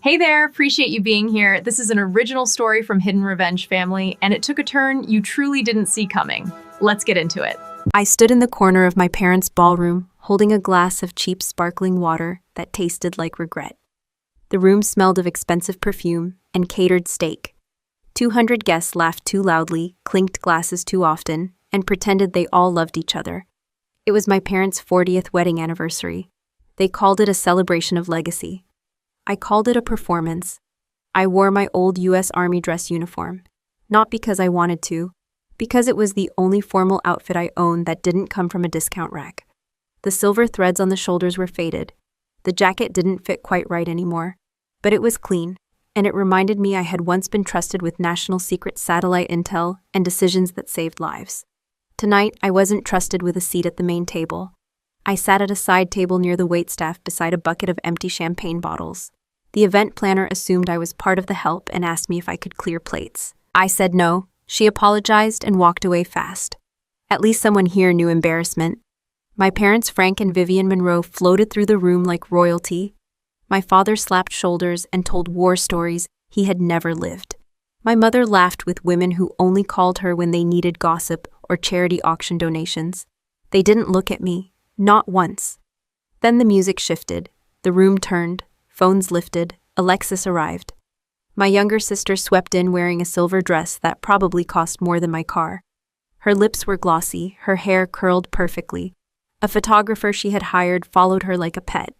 Hey there, appreciate you being here. This is an original story from Hidden Revenge Family, and it took a turn you truly didn't see coming. Let's get into it. I stood in the corner of my parents' ballroom, holding a glass of cheap sparkling water that tasted like regret. The room smelled of expensive perfume and catered steak. 200 guests laughed too loudly, clinked glasses too often, and pretended they all loved each other. It was my parents' 40th wedding anniversary. They called it a celebration of legacy. I called it a performance. I wore my old U.S. Army dress uniform, not because I wanted to, because it was the only formal outfit I owned that didn't come from a discount rack. The silver threads on the shoulders were faded. The jacket didn't fit quite right anymore, but it was clean, and it reminded me I had once been trusted with national secret satellite intel and decisions that saved lives. Tonight, I wasn't trusted with a seat at the main table. I sat at a side table near the waitstaff beside a bucket of empty champagne bottles. The event planner assumed I was part of the help and asked me if I could clear plates. I said no. She apologized and walked away fast. At least someone here knew embarrassment. My parents, Frank and Vivian Monroe, floated through the room like royalty. My father slapped shoulders and told war stories he had never lived. My mother laughed with women who only called her when they needed gossip or charity auction donations. They didn't look at me, not once. Then the music shifted. The room turned. Phones lifted. Alexis arrived. My younger sister swept in wearing a silver dress that probably cost more than my car. Her lips were glossy, her hair curled perfectly. A photographer she had hired followed her like a pet.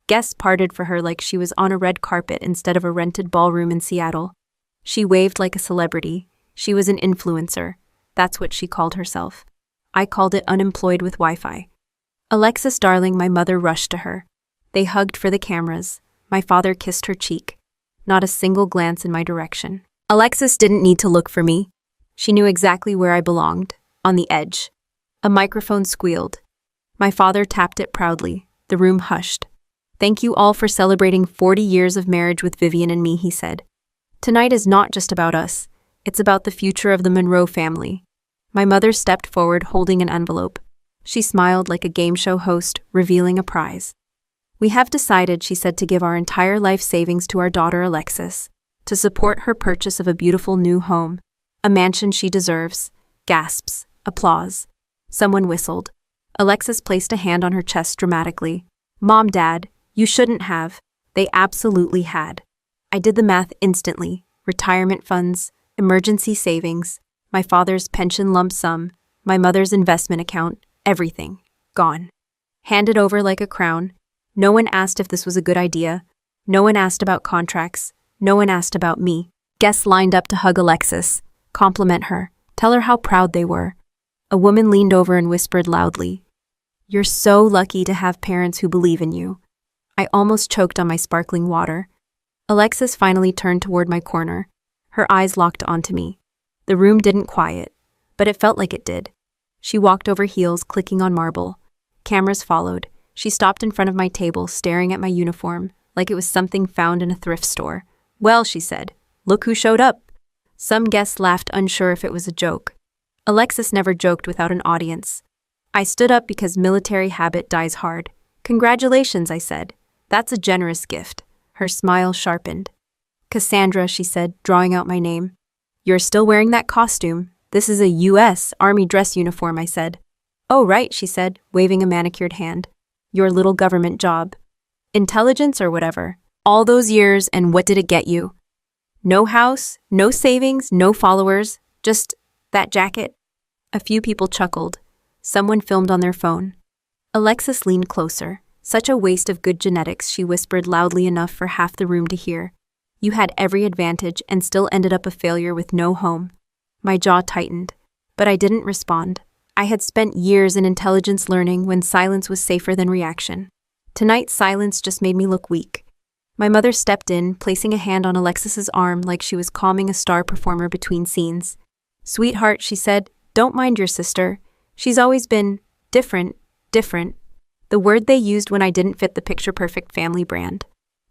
Guests parted for her like she was on a red carpet instead of a rented ballroom in Seattle. She waved like a celebrity. She was an influencer. That's what she called herself. I called it unemployed with Wi-Fi. Alexis, darling, my mother rushed to her. They hugged for the cameras. My father kissed her cheek. Not a single glance in my direction. Alexis didn't need to look for me. She knew exactly where I belonged, on the edge. A microphone squealed. My father tapped it proudly. The room hushed. Thank you all for celebrating 40 years of marriage with Vivian and me, he said. Tonight is not just about us. It's about the future of the Monroe family. My mother stepped forward holding an envelope. She smiled like a game show host, revealing a prize. We have decided, she said, to give our entire life savings to our daughter Alexis, to support her purchase of a beautiful new home, a mansion she deserves. Gasps, applause. Someone whistled. Alexis placed a hand on her chest dramatically. Mom, Dad, you shouldn't have. They absolutely had. I did the math instantly. Retirement funds, emergency savings, my father's pension lump sum, my mother's investment account, everything. Gone. Handed over like a crown. No one asked if this was a good idea. No one asked about contracts. No one asked about me. Guests lined up to hug Alexis, compliment her, tell her how proud they were. A woman leaned over and whispered loudly, "You're so lucky to have parents who believe in you." I almost choked on my sparkling water. Alexis finally turned toward my corner. Her eyes locked onto me. The room didn't quiet, but it felt like it did. She walked over heels, clicking on marble. Cameras followed. She stopped in front of my table, staring at my uniform, like it was something found in a thrift store. Well, she said, look who showed up. Some guests laughed, unsure if it was a joke. Alexis never joked without an audience. I stood up because military habit dies hard. Congratulations, I said. That's a generous gift. Her smile sharpened. Cassandra, she said, drawing out my name. You're still wearing that costume. This is a U.S. Army dress uniform, I said. Oh, right, she said, waving a manicured hand. Your little government job. Intelligence or whatever. All those years, and what did it get you? No house, no savings, no followers, just that jacket. A few people chuckled. Someone filmed on their phone. Alexis leaned closer. Such a waste of good genetics, she whispered loudly enough for half the room to hear. You had every advantage and still ended up a failure with no home. My jaw tightened, but I didn't respond. I had spent years in intelligence learning when silence was safer than reaction. Tonight, silence just made me look weak. My mother stepped in, placing a hand on Alexis's arm like she was calming a star performer between scenes. Sweetheart, she said, don't mind your sister. She's always been different. The word they used when I didn't fit the picture-perfect family brand.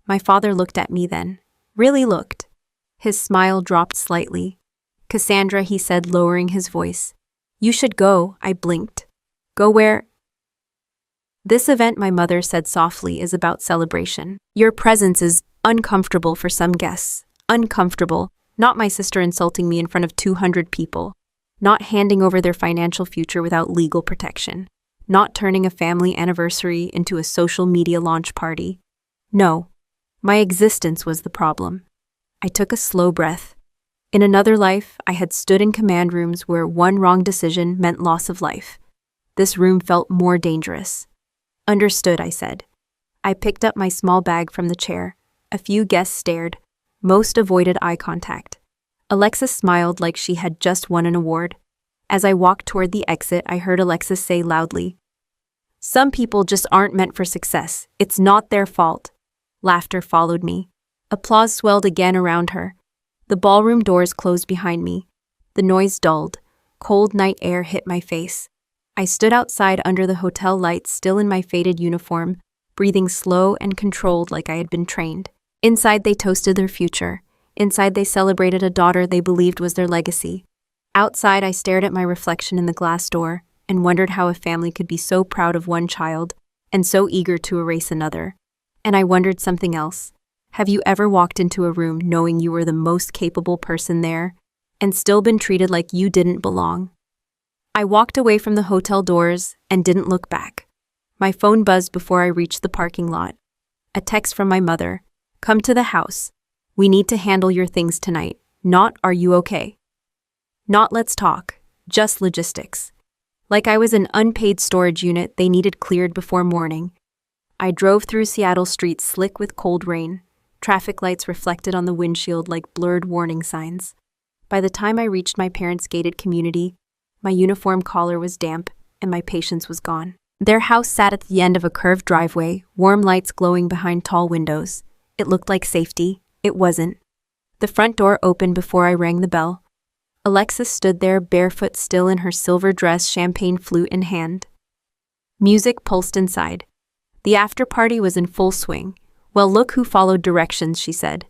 My father looked at me then. Really looked. His smile dropped slightly. Cassandra, he said, lowering his voice. You should go, I blinked. Go where? This event, my mother said softly, is about celebration. Your presence is uncomfortable for some guests. Uncomfortable, not my sister insulting me in front of 200 people. Not handing over their financial future without legal protection. Not turning a family anniversary into a social media launch party. No, my existence was the problem. I took a slow breath. In another life, I had stood in command rooms where one wrong decision meant loss of life. This room felt more dangerous. Understood, I said. I picked up my small bag from the chair. A few guests stared. Most avoided eye contact. Alexis smiled like she had just won an award. As I walked toward the exit, I heard Alexis say loudly, "Some people just aren't meant for success. It's not their fault." Laughter followed me. Applause swelled again around her. The ballroom doors closed behind me. The noise dulled. Cold night air hit my face. I stood outside under the hotel lights, still in my faded uniform, breathing slow and controlled like I had been trained. Inside, they toasted their future. Inside, they celebrated a daughter they believed was their legacy. Outside, I stared at my reflection in the glass door and wondered how a family could be so proud of one child and so eager to erase another. And I wondered something else. Have you ever walked into a room knowing you were the most capable person there and still been treated like you didn't belong? I walked away from the hotel doors and didn't look back. My phone buzzed before I reached the parking lot. A text from my mother. "Come to the house. We need to handle your things tonight. Not, are you okay? Not, let's talk. Just logistics." Like I was an unpaid storage unit they needed cleared before morning. I drove through Seattle streets slick with cold rain. Traffic lights reflected on the windshield like blurred warning signs. By the time I reached my parents' gated community, my uniform collar was damp and my patience was gone. Their house sat at the end of a curved driveway, warm lights glowing behind tall windows. It looked like safety. It wasn't. The front door opened before I rang the bell. Alexis stood there, barefoot, still in her silver dress, champagne flute in hand. Music pulsed inside. The after-party was in full swing. "Well, look who followed directions," she said.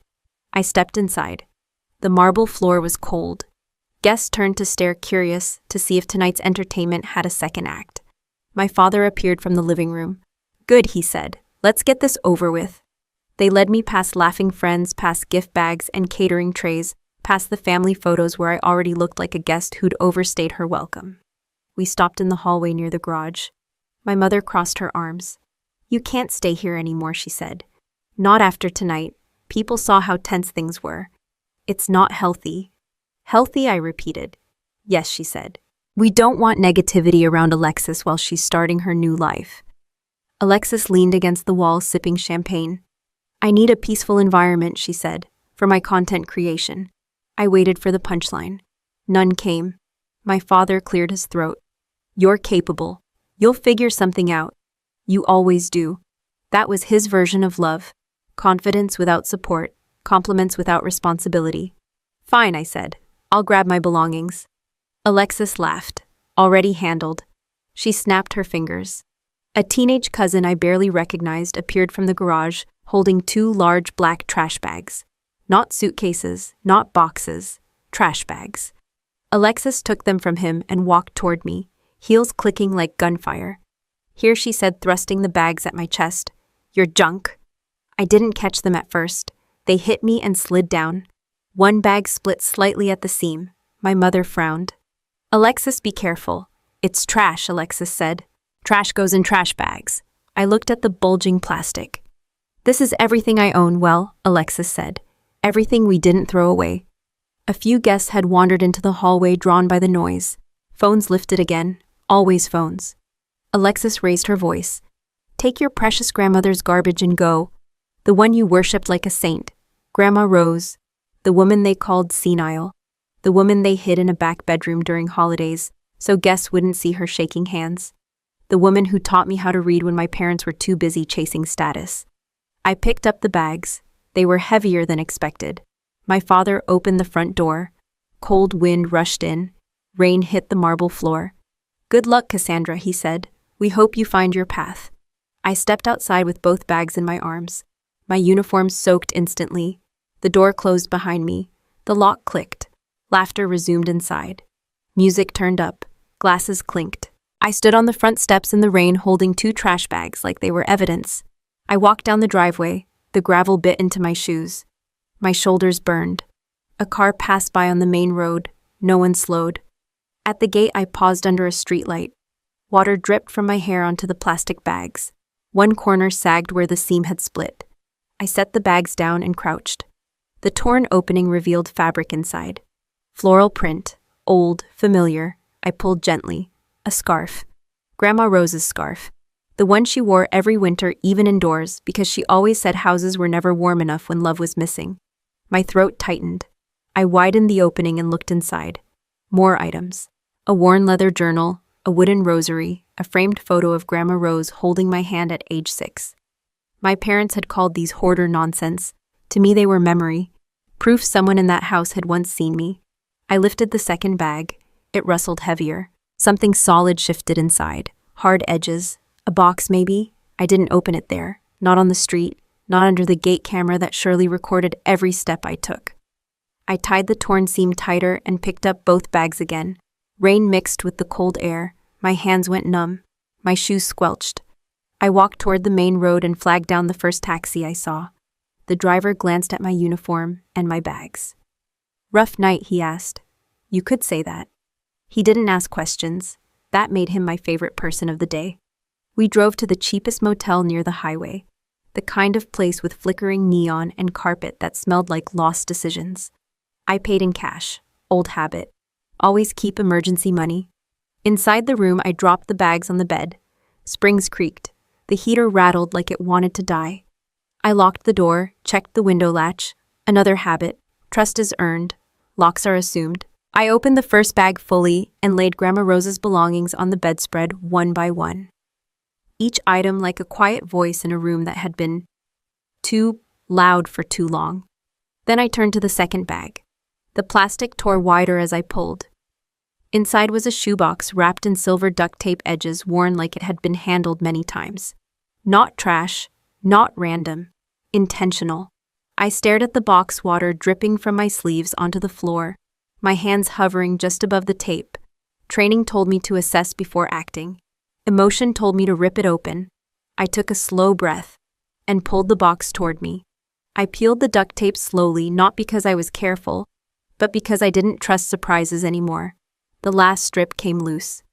I stepped inside. The marble floor was cold. Guests turned to stare, curious to see if tonight's entertainment had a second act. My father appeared from the living room. "Good," he said. "Let's get this over with." They led me past laughing friends, past gift bags and catering trays, past the family photos where I already looked like a guest who'd overstayed her welcome. We stopped in the hallway near the garage. My mother crossed her arms. "You can't stay here anymore," she said. "Not after tonight. People saw how tense things were. It's not healthy." "Healthy?" I repeated. "Yes," she said. "We don't want negativity around Alexis while she's starting her new life." Alexis leaned against the wall, sipping champagne. "I need a peaceful environment," she said, "for my content creation." I waited for the punchline. None came. My father cleared his throat. "You're capable. You'll figure something out. You always do." That was his version of love. Confidence without support, compliments without responsibility. "Fine," I said. "I'll grab my belongings." Alexis laughed. "Already handled." She snapped her fingers. A teenage cousin I barely recognized appeared from the garage, holding 2 large black trash bags. Not suitcases, not boxes, trash bags. Alexis took them from him and walked toward me, heels clicking like gunfire. "Here," she said, thrusting the bags at my chest. "Your junk." I didn't catch them at first. They hit me and slid down. One bag split slightly at the seam. My mother frowned. "Alexis, be careful." "It's trash," Alexis said. "Trash goes in trash bags." I looked at the bulging plastic. "This is everything I own." "Well," Alexis said. "Everything we didn't throw away." A few guests had wandered into the hallway, drawn by the noise. Phones lifted again. Always phones. Alexis raised her voice. "Take your precious grandmother's garbage and go. The one you worshipped like a saint. Grandma Rose. The woman they called senile. The woman they hid in a back bedroom during holidays so guests wouldn't see her shaking hands. The woman who taught me how to read when my parents were too busy chasing status." I picked up the bags. They were heavier than expected. My father opened the front door. Cold wind rushed in. Rain hit the marble floor. "Good luck, Cassandra," he said. "We hope you find your path." I stepped outside with both bags in my arms. My uniform soaked instantly. The door closed behind me. The lock clicked. Laughter resumed inside. Music turned up. Glasses clinked. I stood on the front steps in the rain holding 2 trash bags like they were evidence. I walked down the driveway, the gravel bit into my shoes. My shoulders burned. A car passed by on the main road. No one slowed. At the gate, I paused under a streetlight. Water dripped from my hair onto the plastic bags. One corner sagged where the seam had split. I set the bags down and crouched. The torn opening revealed fabric inside. Floral print, old, familiar. I pulled gently. A scarf. Grandma Rose's scarf. The one she wore every winter, even indoors, because she always said houses were never warm enough when love was missing. My throat tightened. I widened the opening and looked inside. More items. A worn leather journal, a wooden rosary, a framed photo of Grandma Rose holding my hand at age 6. My parents had called these hoarder nonsense. To me they were memory. Proof someone in that house had once seen me. I lifted the second bag. It rustled heavier. Something solid shifted inside. Hard edges. A box maybe? I didn't open it there. Not on the street. Not under the gate camera that surely recorded every step I took. I tied the torn seam tighter and picked up both bags again. Rain mixed with the cold air. My hands went numb. My shoes squelched. I walked toward the main road and flagged down the first taxi I saw. The driver glanced at my uniform and my bags. "Rough night," he asked. You could say that. He didn't ask questions. That made him my favorite person of the day. We drove to the cheapest motel near the highway, the kind of place with flickering neon and carpet that smelled like lost decisions. I paid in cash. Old habit. Always keep emergency money. Inside the room, I dropped the bags on the bed. Springs creaked. The heater rattled like it wanted to die. I locked the door, checked the window latch. Another habit. Trust is earned. Locks are assumed. I opened the first bag fully and laid Grandma Rose's belongings on the bedspread one by one. Each item like a quiet voice in a room that had been too loud for too long. Then I turned to the second bag. The plastic tore wider as I pulled. Inside was a shoebox wrapped in silver duct tape edges worn like it had been handled many times. Not trash, not random, intentional. I stared at the box, water dripping from my sleeves onto the floor, my hands hovering just above the tape. Training told me to assess before acting. Emotion told me to rip it open. I took a slow breath and pulled the box toward me. I peeled the duct tape slowly, not because I was careful, but because I didn't trust surprises anymore. The last strip came loose.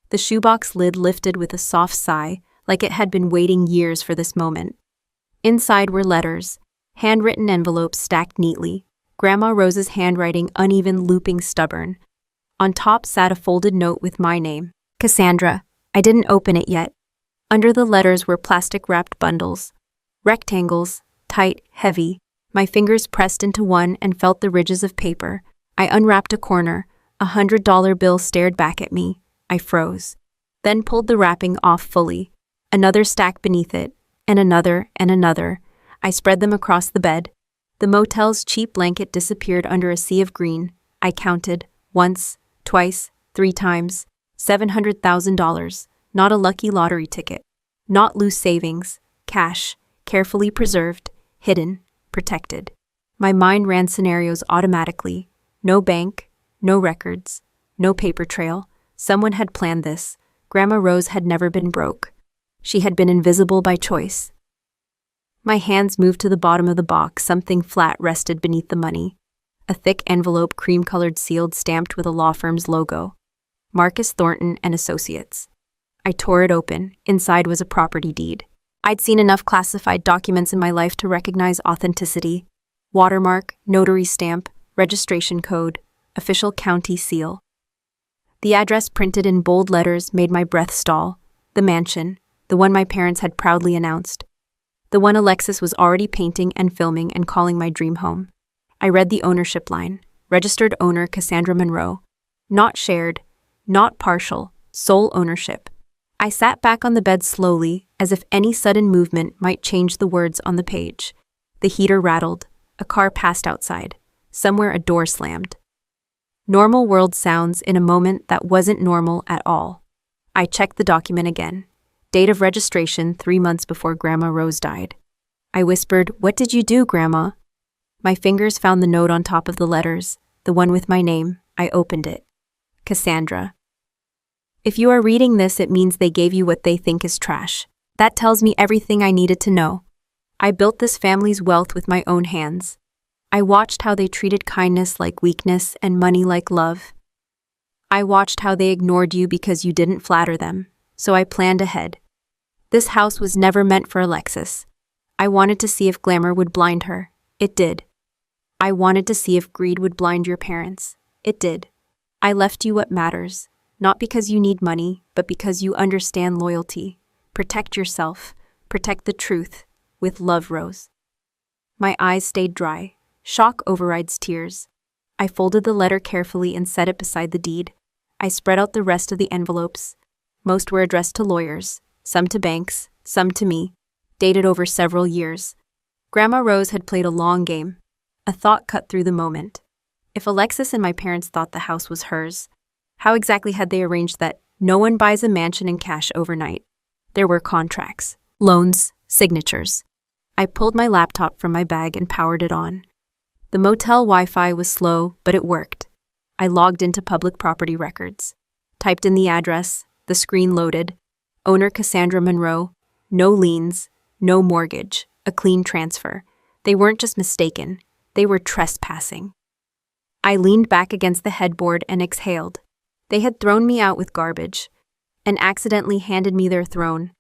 The shoebox lid lifted with a soft sigh, like it had been waiting years for this moment. Inside were letters, handwritten envelopes stacked neatly, Grandma Rose's handwriting uneven, looping, stubborn. On top sat a folded note with my name, Cassandra. I didn't open it yet. Under the letters were plastic-wrapped bundles. Rectangles, tight, heavy. My fingers pressed into one and felt the ridges of paper. I unwrapped a corner. A $100 bill stared back at me. I froze. Then pulled the wrapping off fully. Another stack beneath it, and another, and another. I spread them across the bed. The motel's cheap blanket disappeared under a sea of green. I counted. Once, twice, 3 times. $700,000. Not a lucky lottery ticket. Not loose savings. Cash. Carefully preserved. Hidden. Protected. My mind ran scenarios automatically. No bank. No records. No paper trail. Someone had planned this. Grandma Rose had never been broke. She had been invisible by choice. My hands moved to the bottom of the box. Something flat rested beneath the money. A thick envelope, cream-colored, sealed, stamped with a law firm's logo. Marcus Thornton and Associates. I tore it open. Inside was a property deed. I'd seen enough classified documents in my life to recognize authenticity. Watermark, notary stamp, registration code, official county seal. The address printed in bold letters made my breath stall. The mansion, the one my parents had proudly announced. The one Alexis was already painting and filming and calling my dream home. I read the ownership line. Registered owner Cassandra Monroe. Not shared, not partial, sole ownership. I sat back on the bed slowly, as if any sudden movement might change the words on the page. The heater rattled. A car passed outside. Somewhere a door slammed. Normal world sounds in a moment that wasn't normal at all. I checked the document again. Date of registration 3 months before Grandma Rose died. I whispered, "What did you do, Grandma?" My fingers found the note on top of the letters, the one with my name. I opened it. Cassandra. If you are reading this, it means they gave you what they think is trash. That tells me everything I needed to know. I built this family's wealth with my own hands. I watched how they treated kindness like weakness and money like love. I watched how they ignored you because you didn't flatter them, so I planned ahead. This house was never meant for Alexis. I wanted to see if glamour would blind her. It did. I wanted to see if greed would blind your parents. It did. I left you what matters, not because you need money, but because you understand loyalty. Protect yourself. Protect the truth. With love, Rose. My eyes stayed dry. Shock overrides tears. I folded the letter carefully and set it beside the deed. I spread out the rest of the envelopes. Most were addressed to lawyers, some to banks, some to me, dated over several years. Grandma Rose had played a long game. A thought cut through the moment. If Alexis and my parents thought the house was hers, how exactly had they arranged that no one buys a mansion in cash overnight? There were contracts, loans, signatures. I pulled my laptop from my bag and powered it on. The motel Wi-Fi was slow, but it worked. I logged into public property records, typed in the address, the screen loaded. Owner Cassandra Monroe, no liens, no mortgage, a clean transfer. They weren't just mistaken, they were trespassing. I leaned back against the headboard and exhaled. They had thrown me out with garbage and accidentally handed me their throne.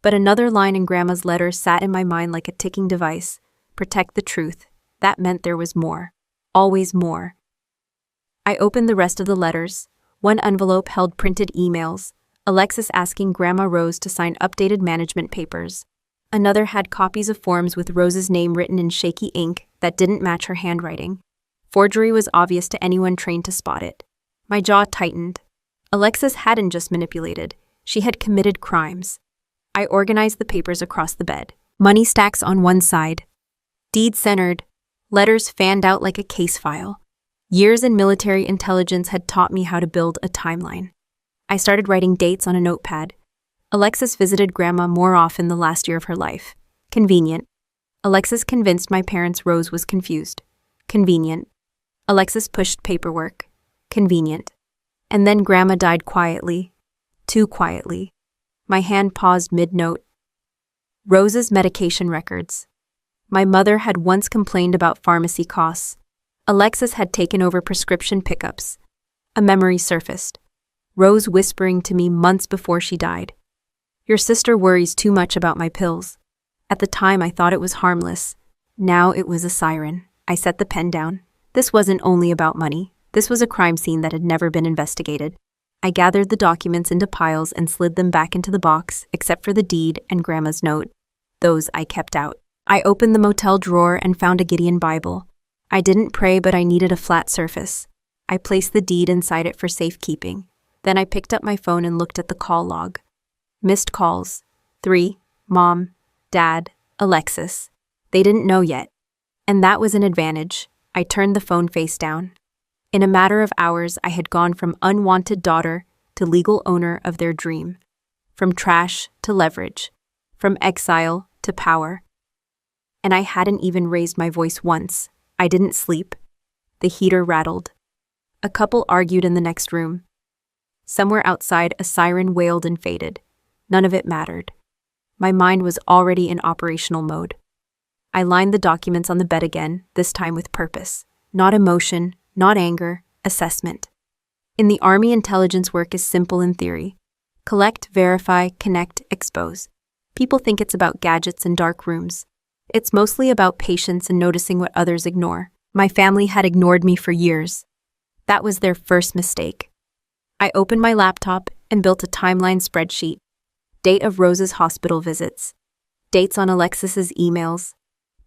But another line in Grandma's letter sat in my mind like a ticking device. Protect the truth. That meant there was more. Always more. I opened the rest of the letters. One envelope held printed emails, Alexis asking Grandma Rose to sign updated management papers. Another had copies of forms with Rose's name written in shaky ink that didn't match her handwriting. Forgery was obvious to anyone trained to spot it. My jaw tightened. Alexis hadn't just manipulated. She had committed crimes. I organized the papers across the bed. Money stacks on one side. Deeds centered. Letters fanned out like a case file. Years in military intelligence had taught me how to build a timeline. I started writing dates on a notepad. Alexis visited Grandma more often the last year of her life. Convenient. Alexis convinced my parents Rose was confused. Convenient. Alexis pushed paperwork. Convenient. And then Grandma died quietly. Too quietly. My hand paused mid-note. Rose's medication records. My mother had once complained about pharmacy costs. Alexis had taken over prescription pickups. A memory surfaced. Rose whispering to me months before she died. Your sister worries too much about my pills. At the time, I thought it was harmless. Now it was a siren. I set the pen down. This wasn't only about money. This was a crime scene that had never been investigated. I gathered the documents into piles and slid them back into the box, except for the deed and Grandma's note. Those I kept out. I opened the motel drawer and found a Gideon Bible. I didn't pray, but I needed a flat surface. I placed the deed inside it for safekeeping. Then I picked up my phone and looked at the call log. Missed calls. 3. Mom, Dad, Alexis. They didn't know yet. And that was an advantage. I turned the phone face down. In a matter of hours, I had gone from unwanted daughter to legal owner of their dream. From trash to leverage. From exile to power. And I hadn't even raised my voice once. I didn't sleep. The heater rattled. A couple argued in the next room. Somewhere outside, a siren wailed and faded. None of it mattered. My mind was already in operational mode. I lined the documents on the bed again, this time with purpose. Not emotion, not anger, assessment. In the Army, intelligence work is simple in theory. Collect, verify, connect, expose. People think it's about gadgets and dark rooms. It's mostly about patience and noticing what others ignore. My family had ignored me for years. That was their first mistake. I opened my laptop and built a timeline spreadsheet. Date of Rose's hospital visits. Dates on Alexis's emails.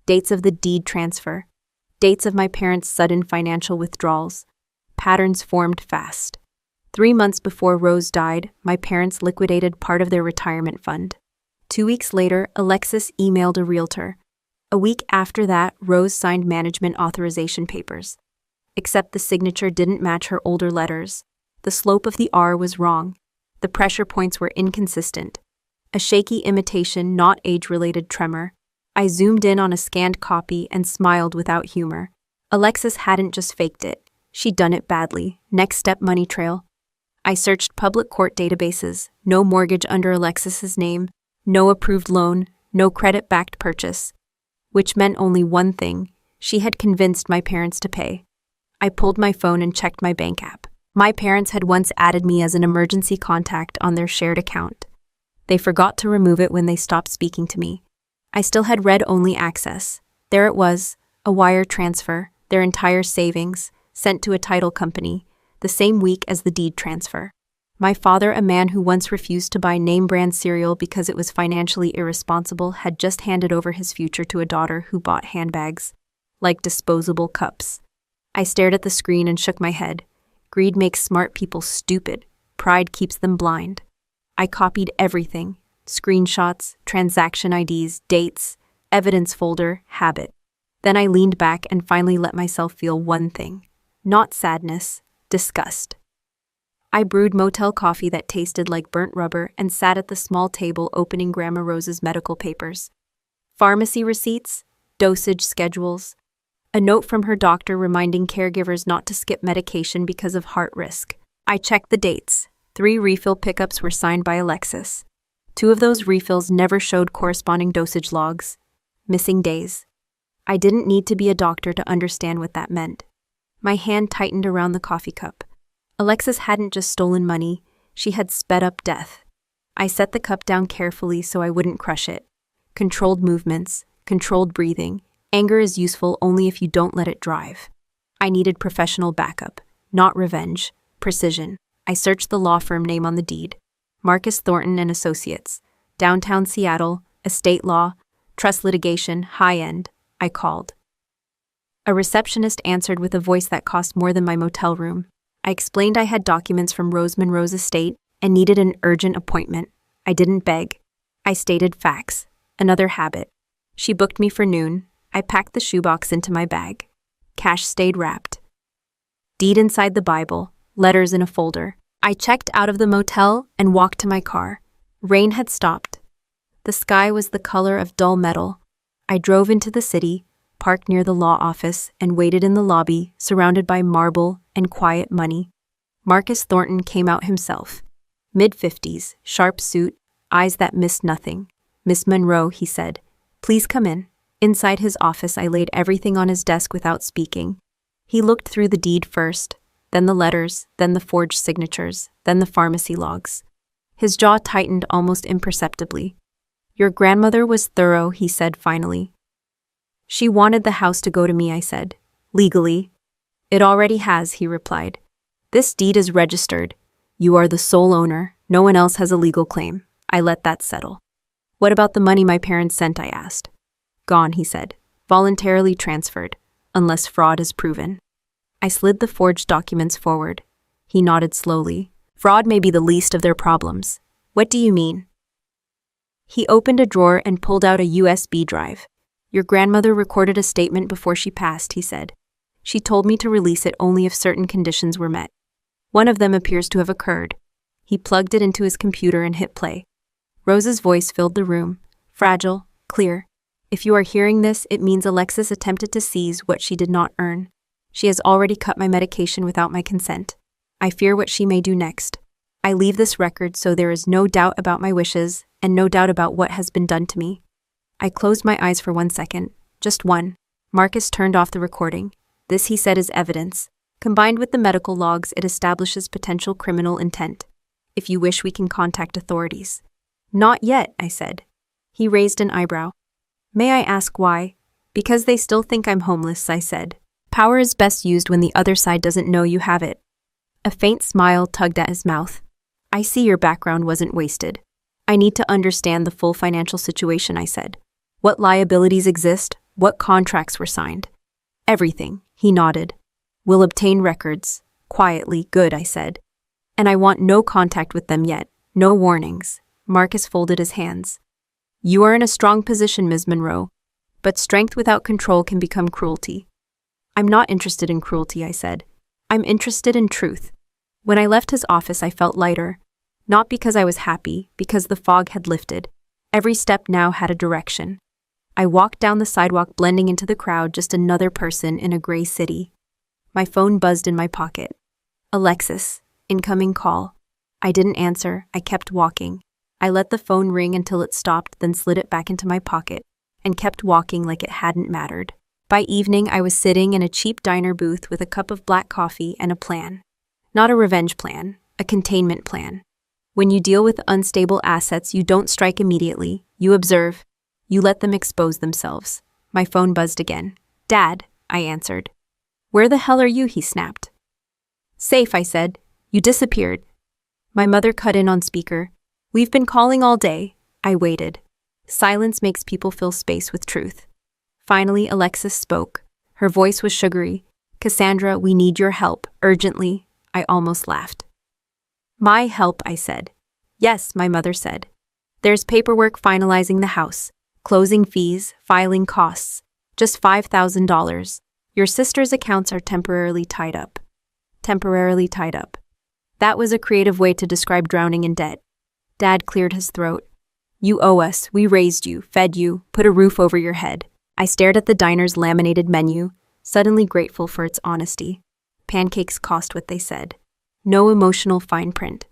Dates of the deed transfer. Dates of my parents' sudden financial withdrawals. Patterns formed fast. 3 months before Rose died, my parents liquidated part of their retirement fund. 2 weeks later, Alexis emailed a realtor. A week after that, Rose signed management authorization papers. Except the signature didn't match her older letters. The slope of the R was wrong. The pressure points were inconsistent. A shaky imitation, not age-related tremor. I zoomed in on a scanned copy and smiled without humor. Alexis hadn't just faked it. She'd done it badly. Next step, money trail. I searched public court databases, no mortgage under Alexis's name, no approved loan, no credit-backed purchase, which meant only one thing: she had convinced my parents to pay. I pulled my phone and checked my bank app. My parents had once added me as an emergency contact on their shared account. They forgot to remove it when they stopped speaking to me. I still had read-only access. There it was, a wire transfer, their entire savings, sent to a title company, the same week as the deed transfer. My father, a man who once refused to buy name-brand cereal because it was financially irresponsible, had just handed over his future to a daughter who bought handbags, like disposable cups. I stared at the screen and shook my head. Greed makes smart people stupid. Pride keeps them blind. I copied everything: screenshots, transaction IDs, dates, evidence folder, habit. Then I leaned back and finally let myself feel one thing. Not sadness, disgust. I brewed motel coffee that tasted like burnt rubber and sat at the small table opening Grandma Rose's medical papers. Pharmacy receipts, dosage schedules, a note from her doctor reminding caregivers not to skip medication because of heart risk. I checked the dates. 3 refill pickups were signed by Alexis. 2 of those refills never showed corresponding dosage logs. Missing days. I didn't need to be a doctor to understand what that meant. My hand tightened around the coffee cup. Alexis hadn't just stolen money, she had sped up death. I set the cup down carefully so I wouldn't crush it. Controlled movements, controlled breathing. Anger is useful only if you don't let it drive. I needed professional backup, not revenge, precision. I searched the law firm name on the deed. Marcus Thornton and Associates. Downtown Seattle, estate law, trust litigation, high-end. I called. A receptionist answered with a voice that cost more than my motel room. I explained I had documents from Rose Monroe's estate and needed an urgent appointment. I didn't beg. I stated facts. Another habit. She booked me for noon. I packed the shoebox into my bag. Cash stayed wrapped. Deed inside the Bible, letters in a folder. I checked out of the motel and walked to my car. Rain had stopped. The sky was the color of dull metal. I drove into the city, parked near the law office, and waited in the lobby, surrounded by marble and quiet money. Marcus Thornton came out himself. Mid-50s, sharp suit, eyes that missed nothing. "Miss Monroe," he said, "please come in." Inside his office, I laid everything on his desk without speaking. He looked through the deed first, then the letters, then the forged signatures, then the pharmacy logs. His jaw tightened almost imperceptibly. "Your grandmother was thorough," he said finally. "She wanted the house to go to me," I said. "Legally." "It already has," he replied. "This deed is registered. You are the sole owner. No one else has a legal claim." I let that settle. "What about the money my parents sent?" I asked. "Gone," he said. "Voluntarily transferred, unless fraud is proven." I slid the forged documents forward. He nodded slowly. "Fraud may be the least of their problems." "What do you mean?" He opened a drawer and pulled out a USB drive. "Your grandmother recorded a statement before she passed," he said. "She told me to release it only if certain conditions were met. One of them appears to have occurred." He plugged it into his computer and hit play. Rose's voice filled the room, fragile, clear. "If you are hearing this, it means Alexis attempted to seize what she did not earn. She has already cut my medication without my consent. I fear what she may do next. I leave this record so there is no doubt about my wishes and no doubt about what has been done to me." I closed my eyes for 1 second, just one. Marcus turned off the recording. "This," he said, "is evidence. Combined with the medical logs, it establishes potential criminal intent. If you wish, we can contact authorities." "Not yet," I said. He raised an eyebrow. "May I ask why?" "Because they still think I'm homeless," I said. "Power is best used when the other side doesn't know you have it." A faint smile tugged at his mouth. "I see your background wasn't wasted. I need to understand the full financial situation," I said. "What liabilities exist? What contracts were signed?" "Everything," he nodded. "We'll obtain records." Quietly. "Good," I said. "And I want no contact with them yet. No warnings." Marcus folded his hands. "You are in a strong position, Ms. Monroe, but strength without control can become cruelty." "I'm not interested in cruelty," I said. "I'm interested in truth." When I left his office, I felt lighter. Not because I was happy, because the fog had lifted. Every step now had a direction. I walked down the sidewalk, blending into the crowd, just another person in a gray city. My phone buzzed in my pocket. "Alexis, Incoming call. I didn't answer. I kept walking. I let the phone ring until it stopped, then slid it back into my pocket and kept walking like it hadn't mattered. By evening, I was sitting in a cheap diner booth with a cup of black coffee and a plan. Not a revenge plan, a containment plan. When you deal with unstable assets, you don't strike immediately. You observe. You let them expose themselves. My phone buzzed again. "Dad," I answered. "Where the hell are you?" he snapped. "Safe," I said. "You disappeared." My mother cut in on speaker. "We've been calling all day." I waited. Silence makes people fill space with truth. Finally, Alexis spoke. Her voice was sugary. "Cassandra, we need your help, urgently." I almost laughed. "My help," I said. "Yes," my mother said. "There's paperwork finalizing the house, closing fees, filing costs. Just $5,000. Your sister's accounts are temporarily tied up." Temporarily tied up. That was a creative way to describe drowning in debt. Dad cleared his throat. "You owe us. We raised you, fed you, put a roof over your head." I stared at the diner's laminated menu, suddenly grateful for its honesty. Pancakes cost what they said. No emotional fine print.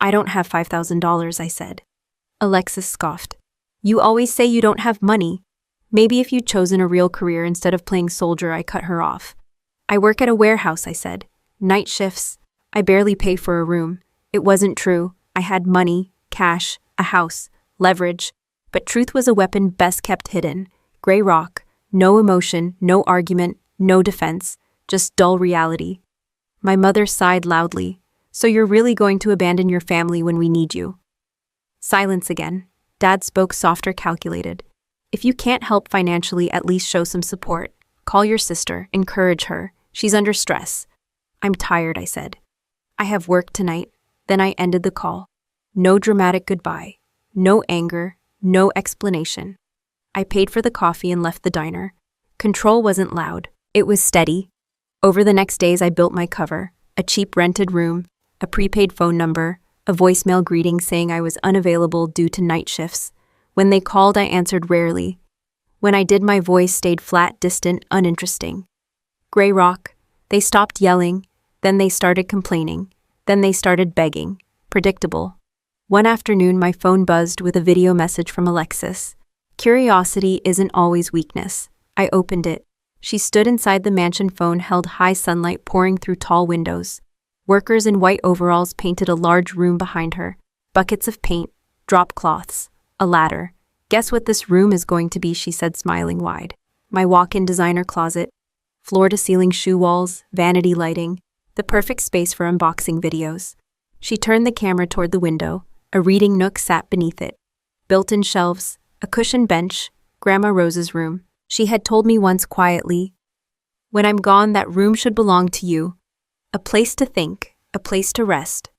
"I don't have $5,000, I said. Alexis scoffed. "You always say you don't have money. Maybe if you'd chosen a real career instead of playing soldier," I cut her off. "I work at a warehouse," I said. "Night shifts. I barely pay for a room." It wasn't true. I had money, cash, a house, leverage. But truth was a weapon best kept hidden. Gray rock. No emotion, no argument, no defense. Just dull reality. My mother sighed loudly. "So you're really going to abandon your family when we need you?" Silence again. Dad spoke softer, calculated. "If you can't help financially, at least show some support. Call your sister, encourage her. She's under stress." "I'm tired," I said. "I have work tonight." Then I ended the call. No dramatic goodbye. No anger. No explanation. I paid for the coffee and left the diner. Control wasn't loud. It was steady. Over the next days, I built my cover. A cheap rented room, a prepaid phone number, a voicemail greeting saying I was unavailable due to night shifts. When they called, I answered rarely. When I did, my voice stayed flat, distant, uninteresting. Gray rock. They stopped yelling. Then they started complaining. Then they started begging. Predictable. One afternoon, my phone buzzed with a video message from Alexis. Curiosity isn't always weakness. I opened it. She stood inside the mansion, phone held high, sunlight pouring through tall windows. Workers in white overalls painted a large room behind her. Buckets of paint, drop cloths, a ladder. "Guess what this room is going to be," she said, smiling wide. My walk-in designer closet. Floor-to-ceiling shoe walls, vanity lighting. The perfect space for unboxing videos. She turned the camera toward the window. A reading nook sat beneath it. Built-in shelves, a cushioned bench, Grandma Rose's room. She had told me once quietly, "When I'm gone, that room should belong to you. A place to think, a place to rest."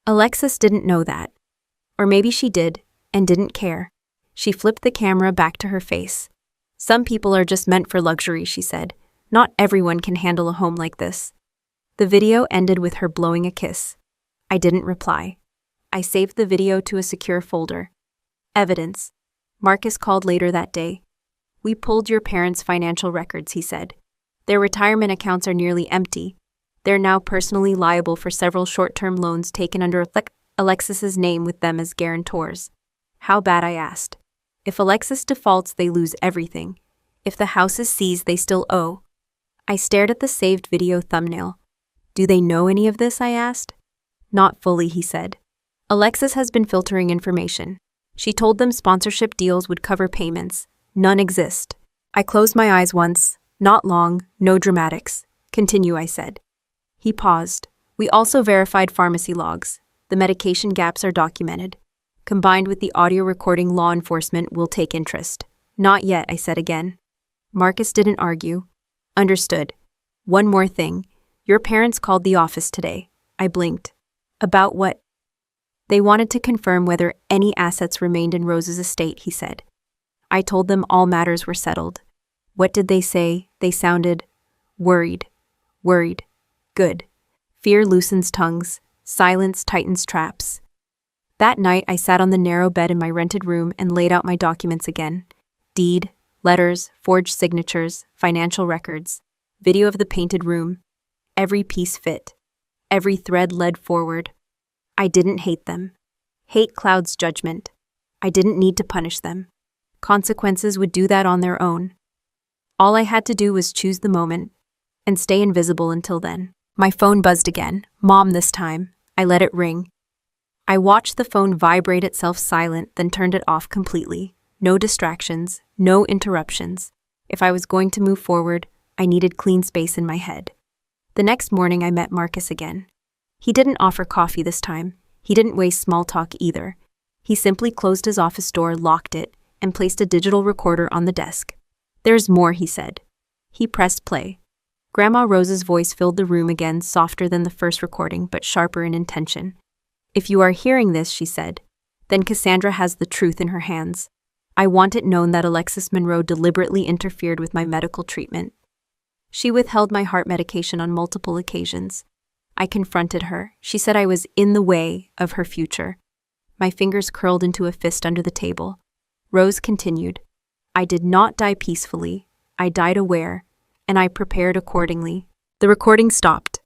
Alexis didn't know that. Or maybe she did, and didn't care. She flipped the camera back to her face. "Some people are just meant for luxury," she said. "Not everyone can handle a home like this." The video ended with her blowing a kiss. I didn't reply. I saved the video to a secure folder. Evidence. Marcus called later that day. "We pulled your parents' financial records," he said. "Their retirement accounts are nearly empty. They're now personally liable for several short-term loans taken under Alexis's name with them as guarantors." "How bad?" I asked. "If Alexis defaults, they lose everything. If the house is seized, they still owe." I stared at the saved video thumbnail. "Do they know any of this?" I asked. "Not fully," he said. "Alexis has been filtering information. She told them sponsorship deals would cover payments. None exist." I closed my eyes once. "Not long, no dramatics. Continue," I said. He paused. "We also verified pharmacy logs. The medication gaps are documented. Combined with the audio recording, law enforcement will take interest." "Not yet," I said again. Marcus didn't argue. "Understood. One more thing. Your parents called the office today." I blinked. "About what?" "They wanted to confirm whether any assets remained in Rose's estate," he said. I told them all matters were settled. What did they say? They sounded worried. Worried. Good. Fear loosens tongues. Silence tightens traps. That night, I sat on the narrow bed in my rented room and laid out my documents again. Deed, letters, forged signatures, financial records, video of the painted room. Every piece fit. Every thread led forward. I didn't hate them. Hate clouds judgment. I didn't need to punish them. Consequences would do that on their own. All I had to do was choose the moment and stay invisible until then. My phone buzzed again. Mom this time. I let it ring. I watched the phone vibrate itself silent, then turned it off completely. No distractions, no interruptions. If I was going to move forward, I needed clean space in my head. The next morning I met Marcus again. He didn't offer coffee this time. He didn't waste small talk either. He simply closed his office door, locked it, and placed a digital recorder on the desk. "There's more," he said. He pressed play. Grandma Rose's voice filled the room again, softer than the first recording, but sharper in intention. "If you are hearing this," she said, "then Cassandra has the truth in her hands. I want it known that Alexis Monroe deliberately interfered with my medical treatment. She withheld my heart medication on multiple occasions. I confronted her. She said I was in the way of her future." My fingers curled into a fist under the table. Rose continued, "I did not die peacefully. I died aware, and I prepared accordingly." The recording stopped.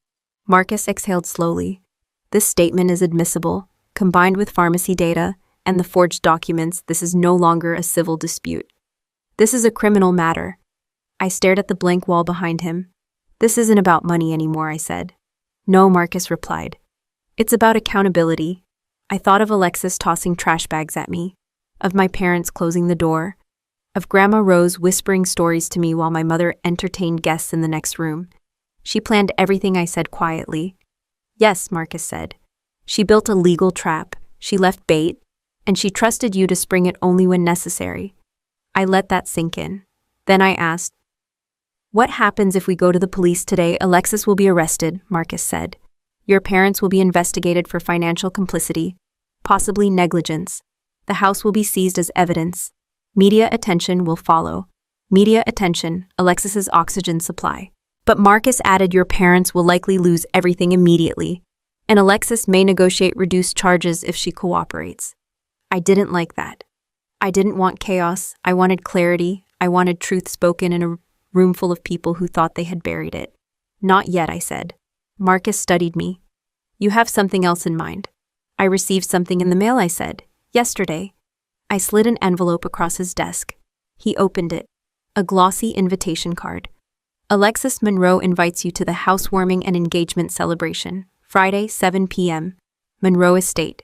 Marcus exhaled slowly. "This statement is admissible. Combined with pharmacy data and the forged documents, this is no longer a civil dispute. This is a criminal matter." I stared at the blank wall behind him. "This isn't about money anymore," I said. "No," Marcus replied. "It's about accountability." I thought of Alexis tossing trash bags at me, of my parents closing the door, of Grandma Rose whispering stories to me while my mother entertained guests in the next room. She planned everything I said quietly. "Yes," Marcus said. "She built a legal trap, she left bait, and she trusted you to spring it only when necessary." I let that sink in. Then I asked, "What happens if we go to the police today?" "Alexis will be arrested," Marcus said. "Your parents will be investigated for financial complicity, possibly negligence. The house will be seized as evidence. Media attention will follow. Media attention, Alexis's oxygen supply." But Marcus added, "Your parents will likely lose everything immediately, and Alexis may negotiate reduced charges if she cooperates." I didn't like that. I didn't want chaos. I wanted clarity. I wanted truth spoken in a room full of people who thought they had buried it. "Not yet," I said. Marcus studied me. "You have something else in mind." "I received something in the mail," I said. "Yesterday." I slid an envelope across his desk. He opened it. A glossy invitation card. "Alexis Monroe invites you to the housewarming and engagement celebration, Friday, 7 p.m., Monroe Estate."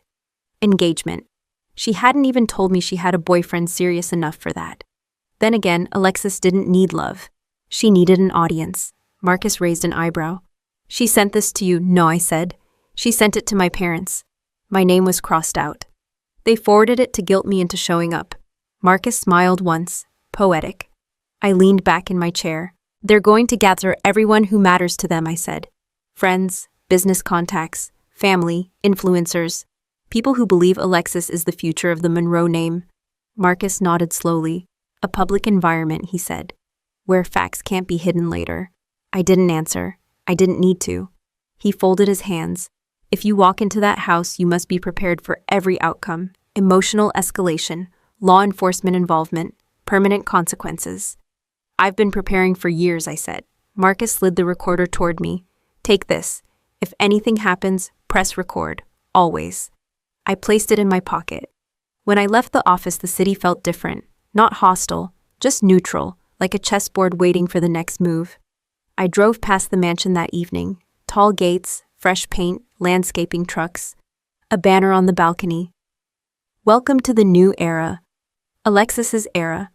Engagement. She hadn't even told me she had a boyfriend serious enough for that. Then again, Alexis didn't need love. She needed an audience. Marcus raised an eyebrow. "She sent this to you." "No," I said. "She sent it to my parents." My name was crossed out. "They forwarded it to guilt me into showing up." Marcus smiled once. Poetic. I leaned back in my chair. "They're going to gather everyone who matters to them," I said. "Friends, business contacts, family, influencers, people who believe Alexis is the future of the Monroe name." Marcus nodded slowly. "A public environment," he said, "where facts can't be hidden later." I didn't answer. I didn't need to. He folded his hands. "If you walk into that house, you must be prepared for every outcome. Emotional escalation, law enforcement involvement, permanent consequences." "I've been preparing for years," I said. Marcus slid the recorder toward me. "Take this. If anything happens, press record. Always." I placed it in my pocket. When I left the office, the city felt different. Not hostile, just neutral, like a chessboard waiting for the next move. I drove past the mansion that evening. Tall gates, fresh paint, landscaping trucks. A banner on the balcony. "Welcome to the new era." Alexis's era.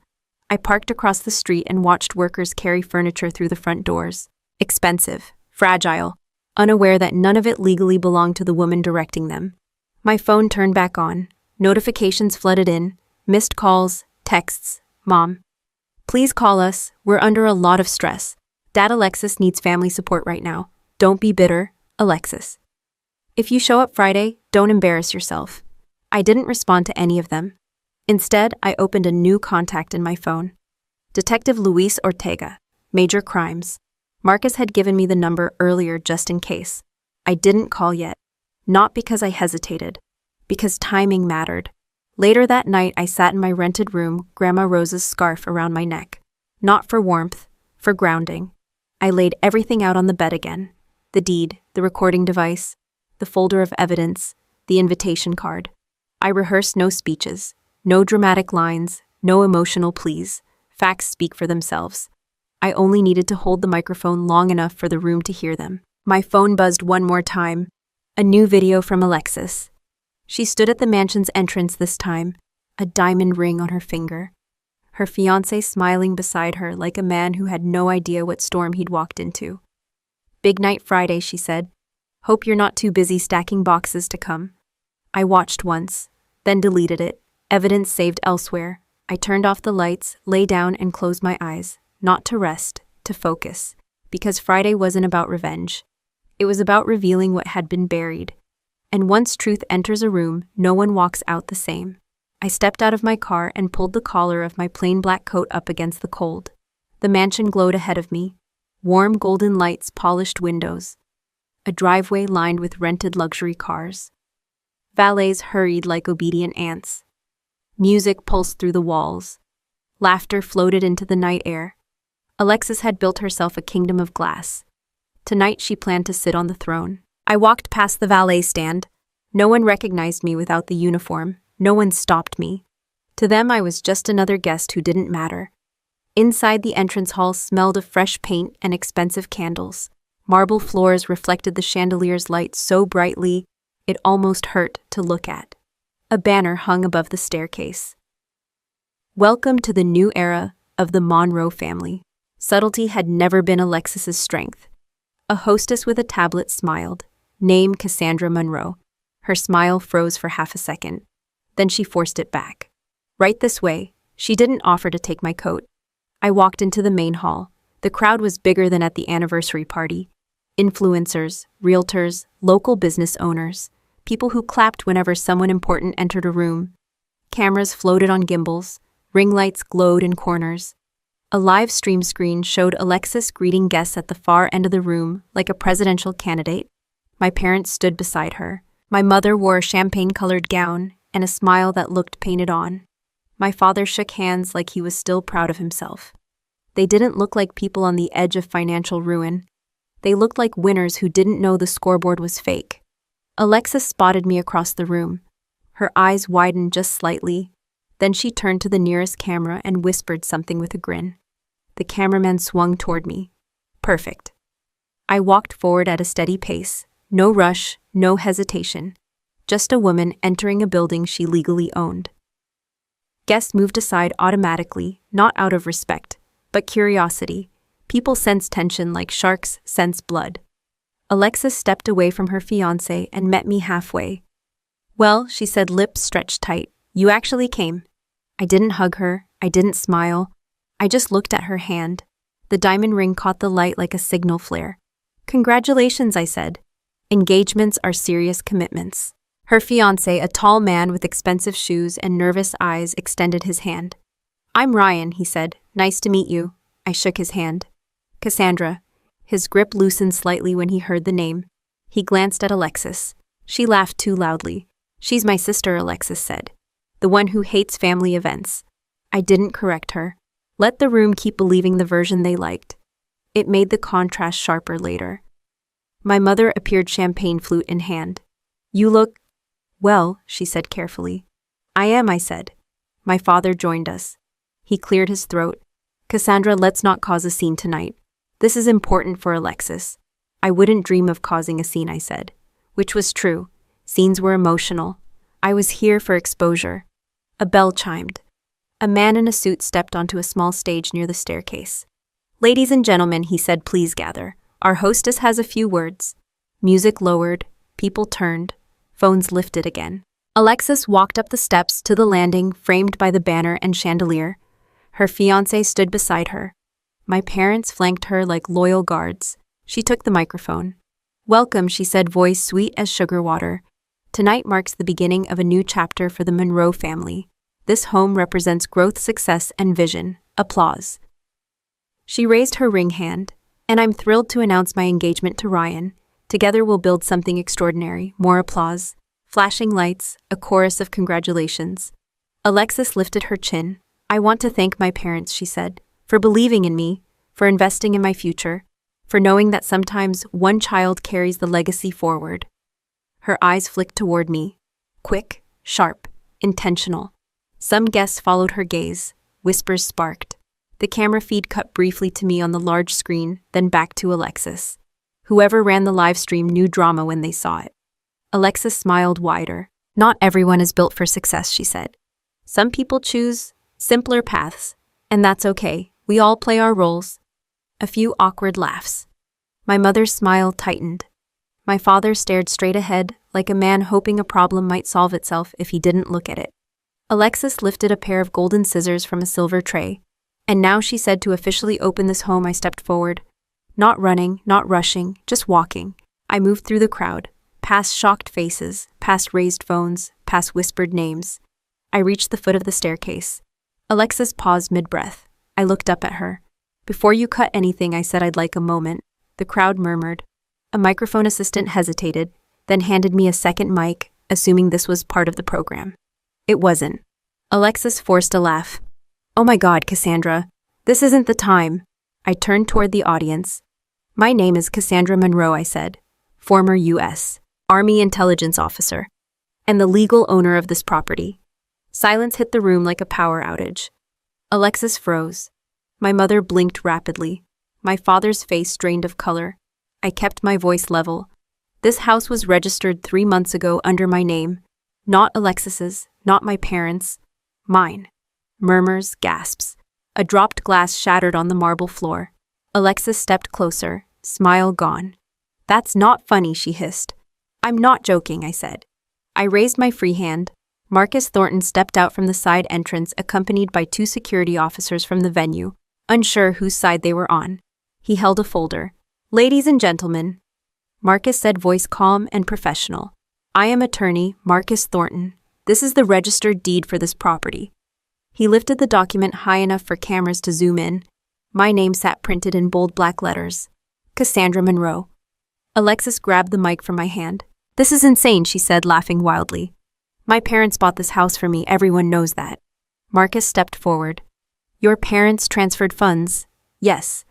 I parked across the street and watched workers carry furniture through the front doors. Expensive, fragile, unaware that none of it legally belonged to the woman directing them. My phone turned back on. Notifications flooded in. Missed calls, texts. "Mom, please call us. We're under a lot of stress. Dad, Alexis needs family support right now. Don't be bitter, Alexis. If you show up Friday, don't embarrass yourself." I didn't respond to any of them. Instead, I opened a new contact in my phone. Detective Luis Ortega, Major Crimes. Marcus had given me the number earlier just in case. I didn't call yet. Not because I hesitated. Because timing mattered. Later that night, I sat in my rented room, Grandma Rose's scarf around my neck. Not for warmth, for grounding. I laid everything out on the bed again. The deed, the recording device, the folder of evidence, the invitation card. I rehearsed no speeches, no dramatic lines, no emotional pleas. Facts speak for themselves. I only needed to hold the microphone long enough for the room to hear them. My phone buzzed one more time. A new video from Alexis. She stood at the mansion's entrance this time, a diamond ring on her finger. Her fiancé smiling beside her like a man who had no idea what storm he'd walked into. "Big night Friday," she said. "Hope you're not too busy stacking boxes to come." I watched once, then deleted it, evidence saved elsewhere. I turned off the lights, lay down and closed my eyes, not to rest, to focus, because Friday wasn't about revenge. It was about revealing what had been buried. And once truth enters a room, no one walks out the same. I stepped out of my car and pulled the collar of my plain black coat up against the cold. The mansion glowed ahead of me. Warm golden lights, polished windows. A driveway lined with rented luxury cars. Valets hurried like obedient ants. Music pulsed through the walls. Laughter floated into the night air. Alexis had built herself a kingdom of glass. Tonight she planned to sit on the throne. I walked past the valet stand. No one recognized me without the uniform. No one stopped me. To them I was just another guest who didn't matter. Inside the entrance hall smelled of fresh paint and expensive candles. Marble floors reflected the chandelier's light so brightly, it almost hurt to look at. A banner hung above the staircase. "Welcome to the new era of the Monroe family." Subtlety had never been Alexis's strength. A hostess with a tablet smiled. Name Cassandra Monroe. Her smile froze for half a second. Then she forced it back. "Right this way." She didn't offer to take my coat. I walked into the main hall. The crowd was bigger than at the anniversary party. Influencers, realtors, local business owners, people who clapped whenever someone important entered a room. Cameras floated on gimbals. Ring lights glowed in corners. A live stream screen showed Alexis greeting guests at the far end of the room like a presidential candidate. My parents stood beside her. My mother wore a champagne-colored gown and a smile that looked painted on. My father shook hands like he was still proud of himself. They didn't look like people on the edge of financial ruin. They looked like winners who didn't know the scoreboard was fake. Alexis spotted me across the room. Her eyes widened just slightly. Then she turned to the nearest camera and whispered something with a grin. The cameraman swung toward me. Perfect. I walked forward at a steady pace. No rush, no hesitation. Just a woman entering a building she legally owned. Guests moved aside automatically, not out of respect, but curiosity. People sense tension like sharks sense blood. Alexis stepped away from her fiancé and met me halfway. "Well," she said, lips stretched tight, "you actually came." I didn't hug her. I didn't smile. I just looked at her hand. The diamond ring caught the light like a signal flare. "Congratulations," I said. Engagements are serious commitments. Her fiancé, a tall man with expensive shoes and nervous eyes, extended his hand. "I'm Ryan," he said. "Nice to meet you." I shook his hand. "Cassandra." His grip loosened slightly when he heard the name. He glanced at Alexis. She laughed too loudly. "She's my sister," Alexis said. "The one who hates family events." I didn't correct her. Let the room keep believing the version they liked. It made the contrast sharper later. My mother appeared, champagne flute in hand. "You look well," she said carefully. "I am," I said. My father joined us. He cleared his throat. "Cassandra, let's not cause a scene tonight. This is important for Alexis." "I wouldn't dream of causing a scene," I said. Which was true. Scenes were emotional. I was here for exposure. A bell chimed. A man in a suit stepped onto a small stage near the staircase. "Ladies and gentlemen," he said, "please gather. Our hostess has a few words." Music lowered. People turned. Phones lifted again. Alexis walked up the steps to the landing framed by the banner and chandelier. Her fiancé stood beside her. My parents flanked her like loyal guards. She took the microphone. "Welcome," she said, voice sweet as sugar water. "Tonight marks the beginning of a new chapter for the Monroe family. This home represents growth, success, and vision. Applause." She raised her ring hand. "And I'm thrilled to announce my engagement to Ryan. Together we'll build something extraordinary." More applause. Flashing lights, a chorus of congratulations. Alexis lifted her chin. "I want to thank my parents," she said, "for believing in me, for investing in my future. for knowing that sometimes one child carries the legacy forward. Her eyes flicked toward me. Quick, sharp, intentional. Some guests followed her gaze. Whispers sparked. The camera feed cut briefly to me on the large screen, then back to Alexis. Whoever ran the live stream knew drama when they saw it. Alexis smiled wider. Not everyone is built for success, she said. Some people choose simpler paths, and that's okay. We all play our roles. A few awkward laughs. My mother's smile tightened. My father stared straight ahead, like a man hoping a problem might solve itself if he didn't look at it. Alexis lifted a pair of golden scissors from a silver tray. And now, she said, to officially open this home. I stepped forward. Not running, not rushing, just walking. I moved through the crowd, past shocked faces, past raised phones, past whispered names. I reached the foot of the staircase. Alexis paused mid-breath. I looked up at her. Before you cut anything, I said I'd like a moment. The crowd murmured. A microphone assistant hesitated, then handed me a second mic, assuming this was part of the program. It wasn't. Alexis forced a laugh. Oh my God, Cassandra. This isn't the time. I turned toward the audience. My name is Cassandra Monroe, I said. Former U.S. Army intelligence officer. And the legal owner of this property. Silence hit the room like a power outage. Alexis froze. My mother blinked rapidly. My father's face drained of color. I kept my voice level. This house was registered 3 months ago under my name. Not Alexis's, not my parents'. Mine. Murmurs, gasps. A dropped glass shattered on the marble floor. Alexis stepped closer, smile gone. That's not funny, she hissed. I'm not joking, I said. I raised my free hand. Marcus Thornton stepped out from the side entrance, accompanied by 2 security officers from the venue, unsure whose side they were on. He held a folder. Ladies and gentlemen, Marcus said, voice calm and professional. I am attorney Marcus Thornton. This is the registered deed for this property. He lifted the document high enough for cameras to zoom in. My name sat printed in bold black letters. Cassandra Monroe. Alexis grabbed the mic from my hand. This is insane, she said, laughing wildly. My parents bought this house for me, everyone knows that. Marcus stepped forward. Your parents transferred funds? Yes.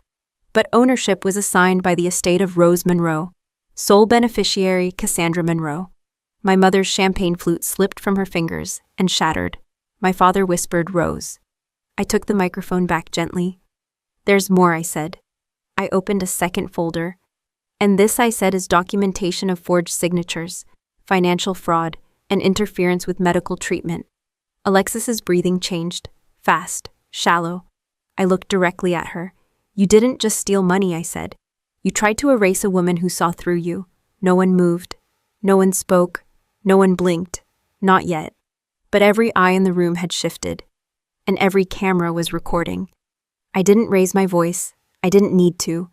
But ownership was assigned by the estate of Rose Monroe. Sole beneficiary, Cassandra Monroe. My mother's champagne flute slipped from her fingers and shattered. My father whispered, Rose. I took the microphone back gently. There's more, I said. I opened a second folder. And this, I said, is documentation of forged signatures, financial fraud, and interference with medical treatment. Alexis's breathing changed, fast, shallow. I looked directly at her. You didn't just steal money, I said. You tried to erase a woman who saw through you. No one moved. No one spoke. No one blinked. Not yet. But every eye in the room had shifted, and every camera was recording. I didn't raise my voice. I didn't need to.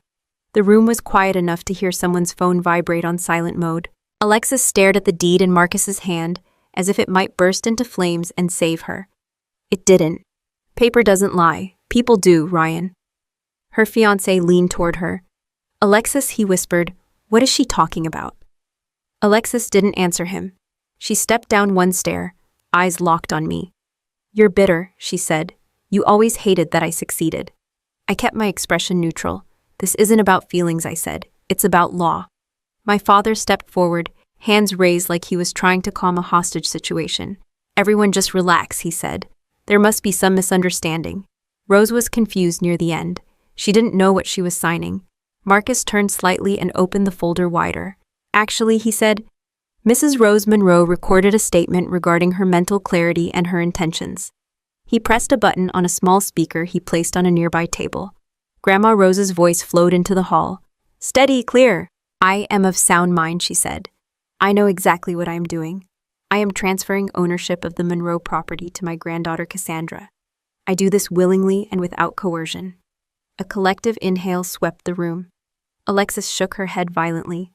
The room was quiet enough to hear someone's phone vibrate on silent mode. Alexis stared at the deed in Marcus's hand, as if it might burst into flames and save her. It didn't. Paper doesn't lie. People do, Ryan. Her fiancé leaned toward her. Alexis, he whispered, what is she talking about? Alexis didn't answer him. She stepped down one stair, eyes locked on me. You're bitter, she said. You always hated that I succeeded. I kept my expression neutral. This isn't about feelings, I said. It's about law. My father stepped forward, hands raised like he was trying to calm a hostage situation. Everyone just relax, he said. There must be some misunderstanding. Rose was confused near the end. She didn't know what she was signing. Marcus turned slightly and opened the folder wider. Actually, he said, Mrs. Rose Monroe recorded a statement regarding her mental clarity and her intentions. He pressed a button on a small speaker he placed on a nearby table. Grandma Rose's voice flowed into the hall. Steady, clear. I am of sound mind, she said. I know exactly what I am doing. I am transferring ownership of the Monroe property to my granddaughter Cassandra. I do this willingly and without coercion. A collective inhale swept the room. Alexis shook her head violently.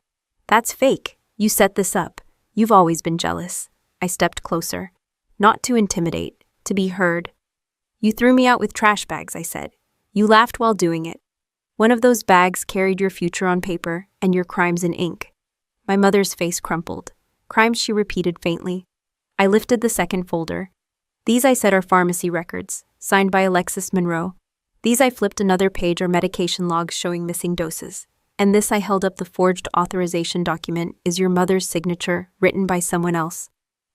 That's fake. You set this up. You've always been jealous. I stepped closer. Not to intimidate, to be heard. You threw me out with trash bags, I said. You laughed while doing it. One of those bags carried your future on paper and your crimes in ink. My mother's face crumpled. Crimes, she repeated faintly. I lifted the second folder. These, I said, are pharmacy records, signed by Alexis Monroe. These, I flipped another page, are medication logs showing missing doses. And this, I held up the forged authorization document, is your mother's signature, written by someone else.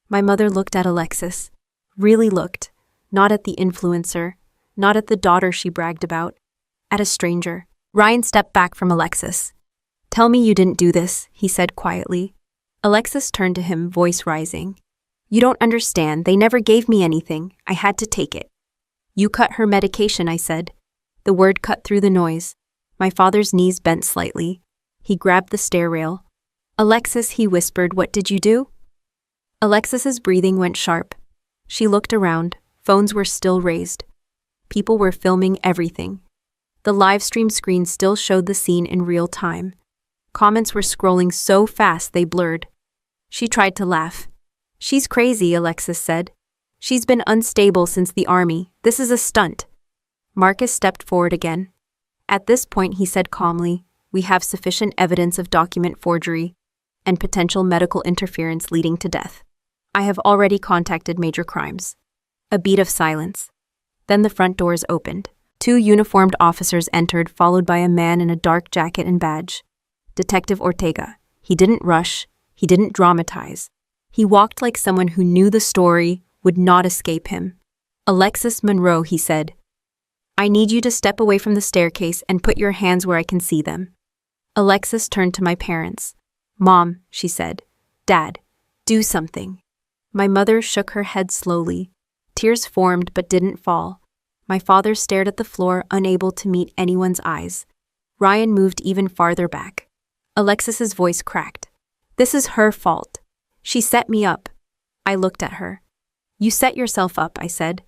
My mother looked at Alexis. Really looked. Not at the influencer. Not at the daughter she bragged about. At a stranger. Ryan stepped back from Alexis. Tell me you didn't do this, he said quietly. Alexis turned to him, voice rising. You don't understand. They never gave me anything. I had to take it. You cut her medication, I said. The word cut through the noise. My father's knees bent slightly. He grabbed the stair rail. Alexis, he whispered, what did you do? Alexis's breathing went sharp. She looked around. Phones were still raised. People were filming everything. The live stream screen still showed the scene in real time. Comments were scrolling so fast they blurred. She tried to laugh. She's crazy, Alexis said. She's been unstable since the army. This is a stunt. Marcus stepped forward again. At this point, he said calmly, we have sufficient evidence of document forgery and potential medical interference leading to death. I have already contacted major crimes. A beat of silence. Then the front doors opened. 2 uniformed officers entered, followed by a man in a dark jacket and badge. Detective Ortega. He didn't rush. He didn't dramatize. He walked like someone who knew the story would not escape him. Alexis Monroe, he said. I need you to step away from the staircase and put your hands where I can see them. Alexis turned to my parents. Mom, she said. Dad, do something. My mother shook her head slowly. Tears formed but didn't fall. My father stared at the floor, unable to meet anyone's eyes. Ryan moved even farther back. Alexis's voice cracked. This is her fault. She set me up. I looked at her. You set yourself up, I said.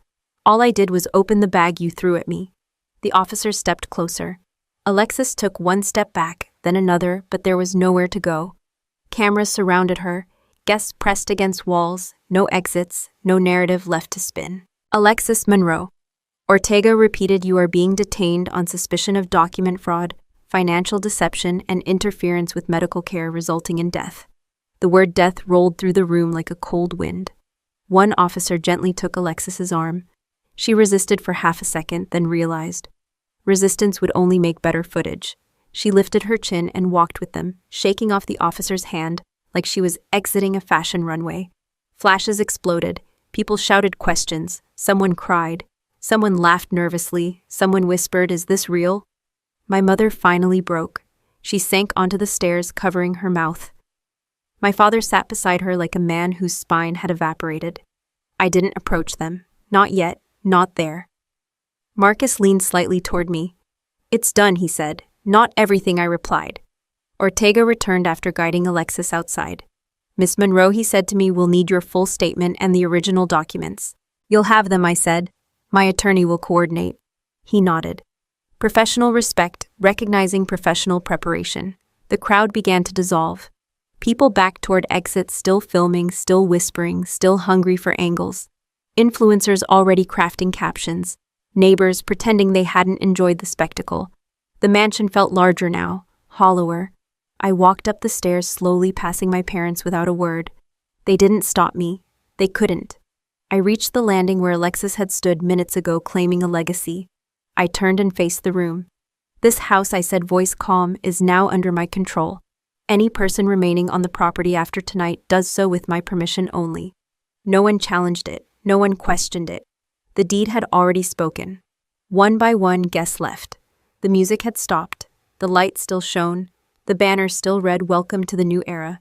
All I did was open the bag you threw at me. The officers stepped closer. Alexis took one step back, then another, but there was nowhere to go. Cameras surrounded her, guests pressed against walls, no exits, no narrative left to spin. Alexis Monroe. Ortega repeated, you are being detained on suspicion of document fraud, financial deception, and interference with medical care resulting in death. The word death rolled through the room like a cold wind. One officer gently took Alexis's arm. She resisted for half a second, then realized. Resistance would only make better footage. She lifted her chin and walked with them, shaking off the officer's hand like she was exiting a fashion runway. Flashes exploded. People shouted questions. Someone cried. Someone laughed nervously. Someone whispered, is this real? My mother finally broke. She sank onto the stairs, covering her mouth. My father sat beside her like a man whose spine had evaporated. I didn't approach them. Not yet. Not there. Marcus leaned slightly toward me. It's done, he said. Not everything, I replied. Ortega returned after guiding Alexis outside. Miss Monroe, he said to me, will need your full statement and the original documents. You'll have them, I said. My attorney will coordinate. He nodded. Professional respect, recognizing professional preparation. The crowd began to dissolve. People backed toward exits, still filming, still whispering, still hungry for angles. Influencers already crafting captions. Neighbors pretending they hadn't enjoyed the spectacle. The mansion felt larger now, hollower. I walked up the stairs slowly, passing my parents without a word. They didn't stop me. They couldn't. I reached the landing where Alexis had stood minutes ago, claiming a legacy. I turned and faced the room. This house, I said, voice calm, is now under my control. Any person remaining on the property after tonight does so with my permission only. No one challenged it. No one questioned it. The deed had already spoken. One by one, guests left. The music had stopped. The light still shone. The banner still read, welcome to the new era.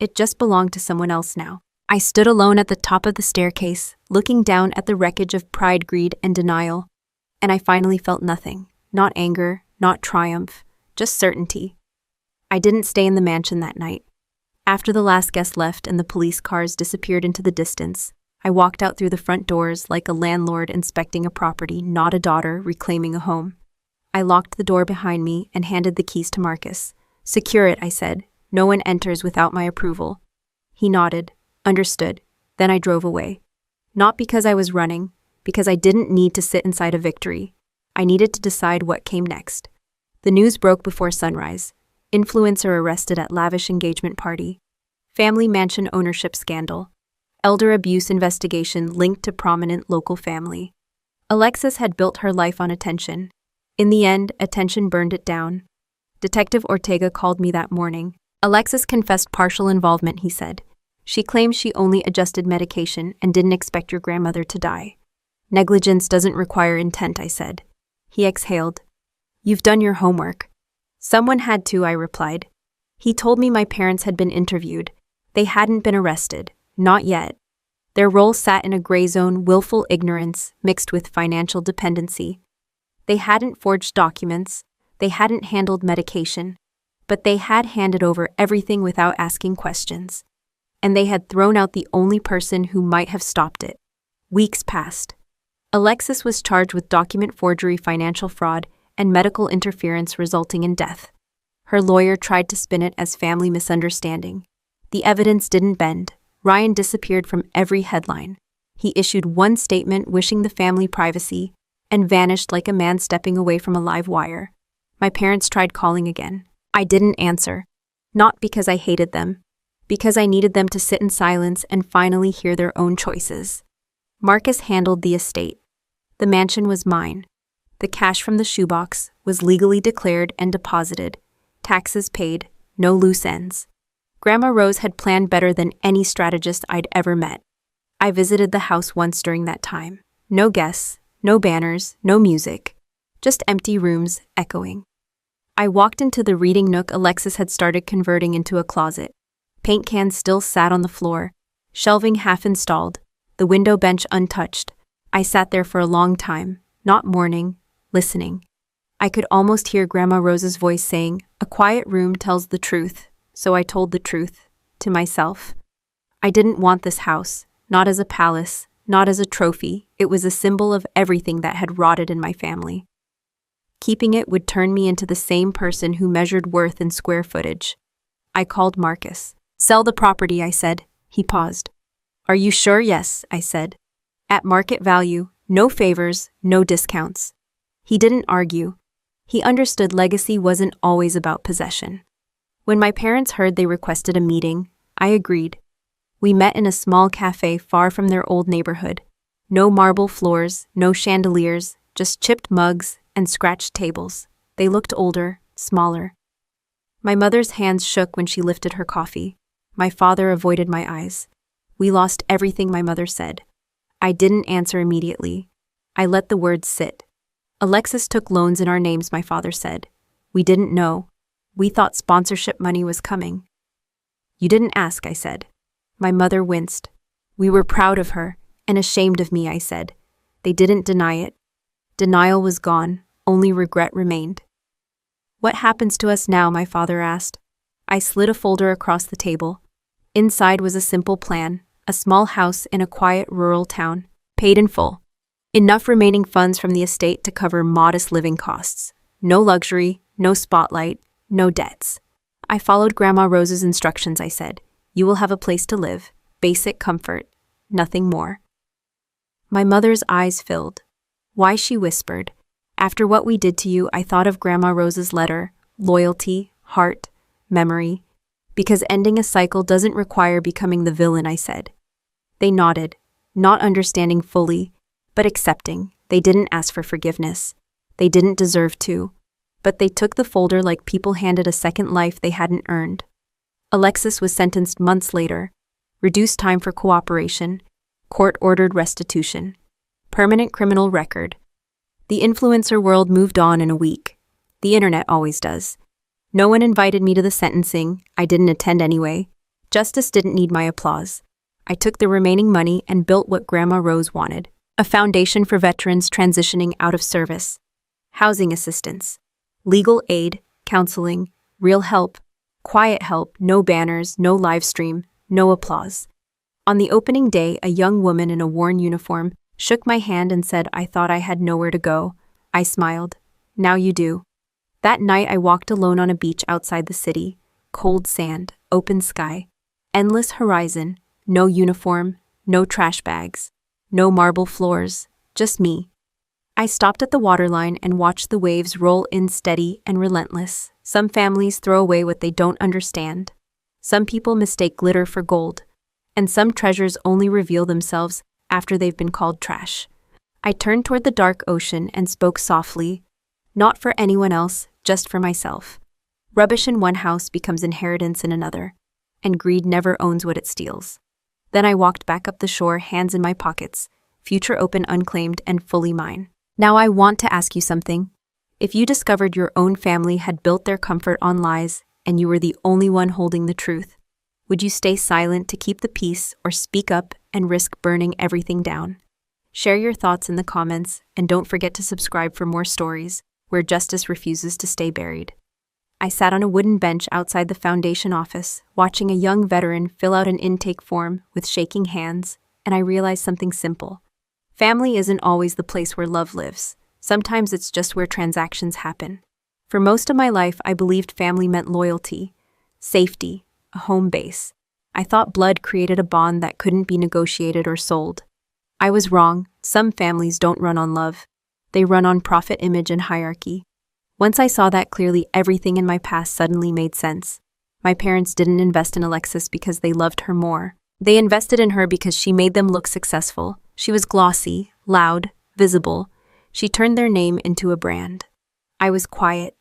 It just belonged to someone else now. I stood alone at the top of the staircase, looking down at the wreckage of pride, greed, and denial. And I finally felt nothing. Not anger, not triumph, just certainty. I didn't stay in the mansion that night. After the last guest left and the police cars disappeared into the distance, I walked out through the front doors like a landlord inspecting a property, not a daughter reclaiming a home. I locked the door behind me and handed the keys to Marcus. Secure it, I said. No one enters without my approval. He nodded. Understood. Then I drove away. Not because I was running, because I didn't need to sit inside a victory. I needed to decide what came next. The news broke before sunrise. Influencer arrested at lavish engagement party. Family mansion ownership scandal. Elder abuse investigation linked to prominent local family. Alexis had built her life on attention. In the end, attention burned it down. Detective Ortega called me that morning. Alexis confessed partial involvement, he said. She claims she only adjusted medication and didn't expect your grandmother to die. Negligence doesn't require intent, I said. He exhaled. You've done your homework. Someone had to, I replied. He told me my parents had been interviewed. They hadn't been arrested. Not yet. Their role sat in a gray zone, willful ignorance mixed with financial dependency. They hadn't forged documents. They hadn't handled medication. But they had handed over everything without asking questions. And they had thrown out the only person who might have stopped it. Weeks passed. Alexis was charged with document forgery, financial fraud, and medical interference resulting in death. Her lawyer tried to spin it as family misunderstanding. The evidence didn't bend. Ryan disappeared from every headline. He issued one statement wishing the family privacy and vanished like a man stepping away from a live wire. My parents tried calling again. I didn't answer. Not because I hated them, because I needed them to sit in silence and finally hear their own choices. Marcus handled the estate. The mansion was mine. The cash from the shoebox was legally declared and deposited. Taxes paid, no loose ends. Grandma Rose had planned better than any strategist I'd ever met. I visited the house once during that time. No guests, no banners, no music. Just empty rooms echoing. I walked into the reading nook Alexis had started converting into a closet. Paint cans still sat on the floor, shelving half installed, the window bench untouched. I sat there for a long time, not mourning, listening. I could almost hear Grandma Rose's voice saying, "A quiet room tells the truth," so I told the truth, to myself. I didn't want this house, not as a palace, not as a trophy. It was a symbol of everything that had rotted in my family. Keeping it would turn me into the same person who measured worth in square footage. I called Marcus. "Sell the property," I said. He paused. "Are you sure?" "Yes," I said. "At market value, no favors, no discounts." He didn't argue. He understood legacy wasn't always about possession. When my parents heard they requested a meeting, I agreed. We met in a small cafe far from their old neighborhood. No marble floors, no chandeliers, just chipped mugs and scratched tables. They looked older, smaller. My mother's hands shook when she lifted her coffee. My father avoided my eyes. We lost everything, my mother said. I didn't answer immediately. I let the words sit. Alexis took loans in our names, my father said. We didn't know. We thought sponsorship money was coming. You didn't ask, I said. My mother winced. We were proud of her and ashamed of me, I said. They didn't deny it. Denial was gone, only regret remained. What happens to us now, my father asked. I slid a folder across the table. Inside was a simple plan, a small house in a quiet rural town, paid in full. Enough remaining funds from the estate to cover modest living costs. No luxury, no spotlight, no debts. I followed Grandma Rose's instructions, I said. You will have a place to live, basic comfort, nothing more. My mother's eyes filled. Why, she whispered. After what we did to you, I thought of Grandma Rose's letter, loyalty, heart, memory. Because ending a cycle doesn't require becoming the villain, I said. They nodded, not understanding fully, but accepting. They didn't ask for forgiveness. They didn't deserve to. But they took the folder like people handed a second life they hadn't earned. Alexis was sentenced months later. Reduced time for cooperation. Court-ordered restitution. Permanent criminal record. The influencer world moved on in a week. The internet always does. No one invited me to the sentencing. I didn't attend anyway. Justice didn't need my applause. I took the remaining money and built what Grandma Rose wanted. A foundation for veterans transitioning out of service. Housing assistance. Legal aid, counseling, real help. Quiet help, no banners, no live stream, no applause. On the opening day, a young woman in a worn uniform shook my hand and said I thought I had nowhere to go. I smiled. Now you do. That night I walked alone on a beach outside the city. Cold sand, open sky, endless horizon, no uniform, no trash bags, no marble floors, just me. I stopped at the waterline and watched the waves roll in steady and relentless. Some families throw away what they don't understand. Some people mistake glitter for gold. And some treasures only reveal themselves after they've been called trash. I turned toward the dark ocean and spoke softly, not for anyone else, just for myself. Rubbish in one house becomes inheritance in another, and greed never owns what it steals. Then I walked back up the shore, hands in my pockets, future open, unclaimed, and fully mine. Now I want to ask you something. If you discovered your own family had built their comfort on lies and you were the only one holding the truth, would you stay silent to keep the peace or speak up and risk burning everything down? Share your thoughts in the comments and don't forget to subscribe for more stories where justice refuses to stay buried. I sat on a wooden bench outside the foundation office, watching a young veteran fill out an intake form with shaking hands, and I realized something simple. Family isn't always the place where love lives. Sometimes it's just where transactions happen. For most of my life, I believed family meant loyalty, safety, a home base. I thought blood created a bond that couldn't be negotiated or sold. I was wrong. Some families don't run on love. They run on profit, image, and hierarchy. Once I saw that clearly, everything in my past suddenly made sense. My parents didn't invest in Alexis because they loved her more. They invested in her because she made them look successful. She was glossy, loud, visible. She turned their name into a brand. I was quiet,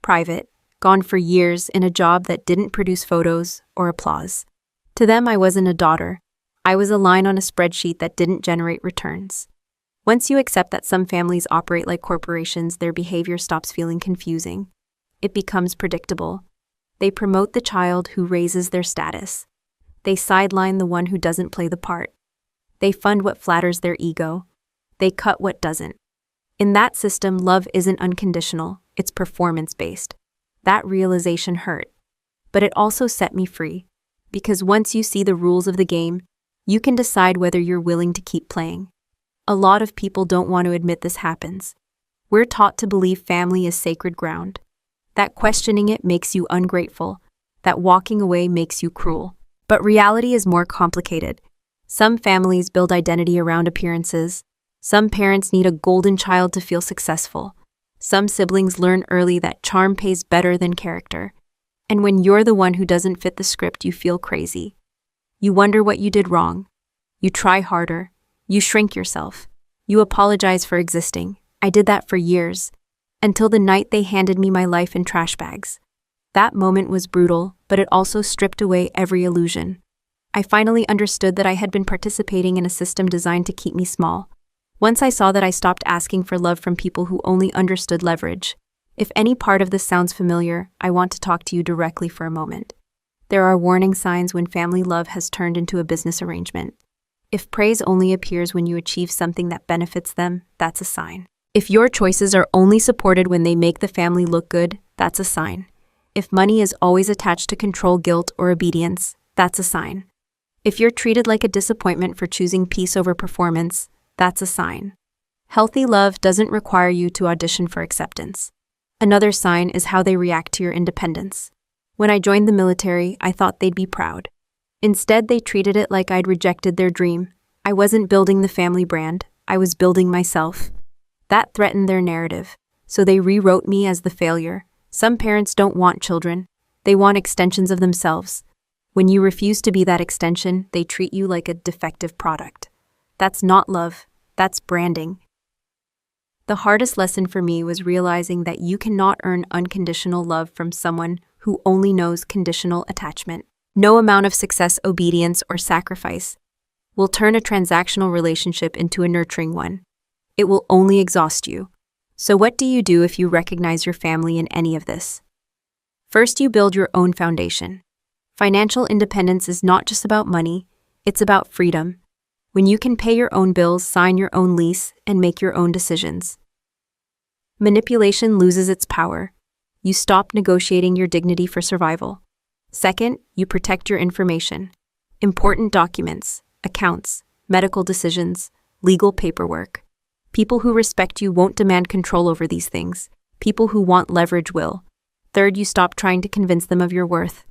private, gone for years in a job that didn't produce photos or applause. To them, I wasn't a daughter. I was a line on a spreadsheet that didn't generate returns. Once you accept that some families operate like corporations, their behavior stops feeling confusing. It becomes predictable. They promote the child who raises their status. They sideline the one who doesn't play the part. They fund what flatters their ego. They cut what doesn't. In that system, love isn't unconditional, it's performance-based. That realization hurt. But it also set me free. Because once you see the rules of the game, you can decide whether you're willing to keep playing. A lot of people don't want to admit this happens. We're taught to believe family is sacred ground. That questioning it makes you ungrateful. That walking away makes you cruel. But reality is more complicated. Some families build identity around appearances. Some parents need a golden child to feel successful. Some siblings learn early that charm pays better than character. And when you're the one who doesn't fit the script, you feel crazy. You wonder what you did wrong. You try harder. You shrink yourself. You apologize for existing. I did that for years, until the night they handed me my life in trash bags. That moment was brutal, but it also stripped away every illusion. I finally understood that I had been participating in a system designed to keep me small. Once I saw that, I stopped asking for love from people who only understood leverage. If any part of this sounds familiar, I want to talk to you directly for a moment. There are warning signs when family love has turned into a business arrangement. If praise only appears when you achieve something that benefits them, that's a sign. If your choices are only supported when they make the family look good, that's a sign. If money is always attached to control, guilt, or obedience, that's a sign. If you're treated like a disappointment for choosing peace over performance, that's a sign. Healthy love doesn't require you to audition for acceptance. Another sign is how they react to your independence. When I joined the military, I thought they'd be proud. Instead, they treated it like I'd rejected their dream. I wasn't building the family brand, I was building myself. That threatened their narrative, so they rewrote me as the failure. Some parents don't want children, they want extensions of themselves. When you refuse to be that extension, they treat you like a defective product. That's not love, that's branding. The hardest lesson for me was realizing that you cannot earn unconditional love from someone who only knows conditional attachment. No amount of success, obedience, or sacrifice will turn a transactional relationship into a nurturing one. It will only exhaust you. So what do you do if you recognize your family in any of this? First, you build your own foundation. Financial independence is not just about money, it's about freedom. When you can pay your own bills, sign your own lease, and make your own decisions. Manipulation loses its power. You stop negotiating your dignity for survival. Second, you protect your information. Important documents, accounts, medical decisions, legal paperwork. People who respect you won't demand control over these things. People who want leverage will. Third, you stop trying to convince them of your worth.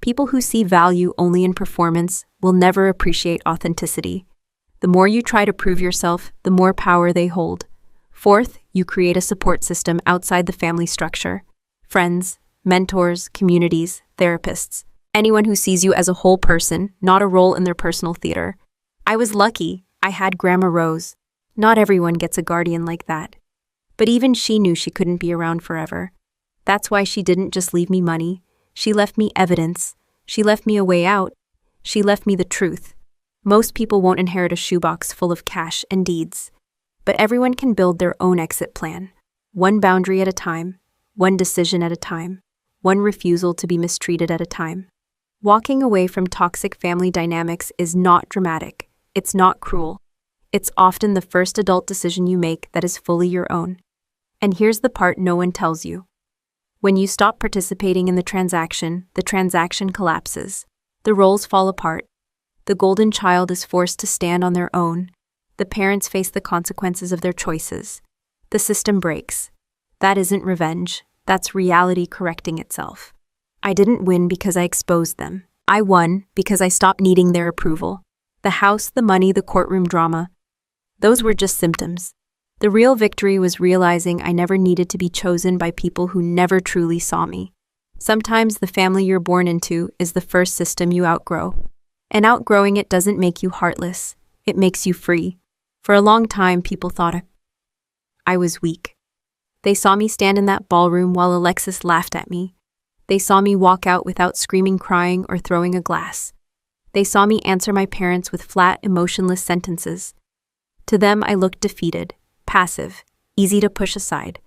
People who see value only in performance will never appreciate authenticity. The more you try to prove yourself, the more power they hold. Fourth, you create a support system outside the family structure. Friends, mentors, communities, therapists, anyone who sees you as a whole person, not a role in their personal theater. I was lucky, I had Grandma Rose. Not everyone gets a guardian like that. But even she knew she couldn't be around forever. That's why she didn't just leave me money. She left me evidence. She left me a way out. She left me the truth. Most people won't inherit a shoebox full of cash and deeds. But everyone can build their own exit plan. One boundary at a time. One decision at a time. One refusal to be mistreated at a time. Walking away from toxic family dynamics is not dramatic. It's not cruel. It's often the first adult decision you make that is fully your own. And here's the part no one tells you. When you stop participating in the transaction collapses. The roles fall apart. The golden child is forced to stand on their own. The parents face the consequences of their choices. The system breaks. That isn't revenge. That's reality correcting itself. I didn't win because I exposed them. I won because I stopped needing their approval. The house, the money, the courtroom drama. Those were just symptoms. The real victory was realizing I never needed to be chosen by people who never truly saw me. Sometimes the family you're born into is the first system you outgrow. And outgrowing it doesn't make you heartless. It makes you free. For a long time, people thought I was weak. They saw me stand in that ballroom while Alexis laughed at me. They saw me walk out without screaming, crying, or throwing a glass. They saw me answer my parents with flat, emotionless sentences. To them, I looked defeated, passive, easy to push aside.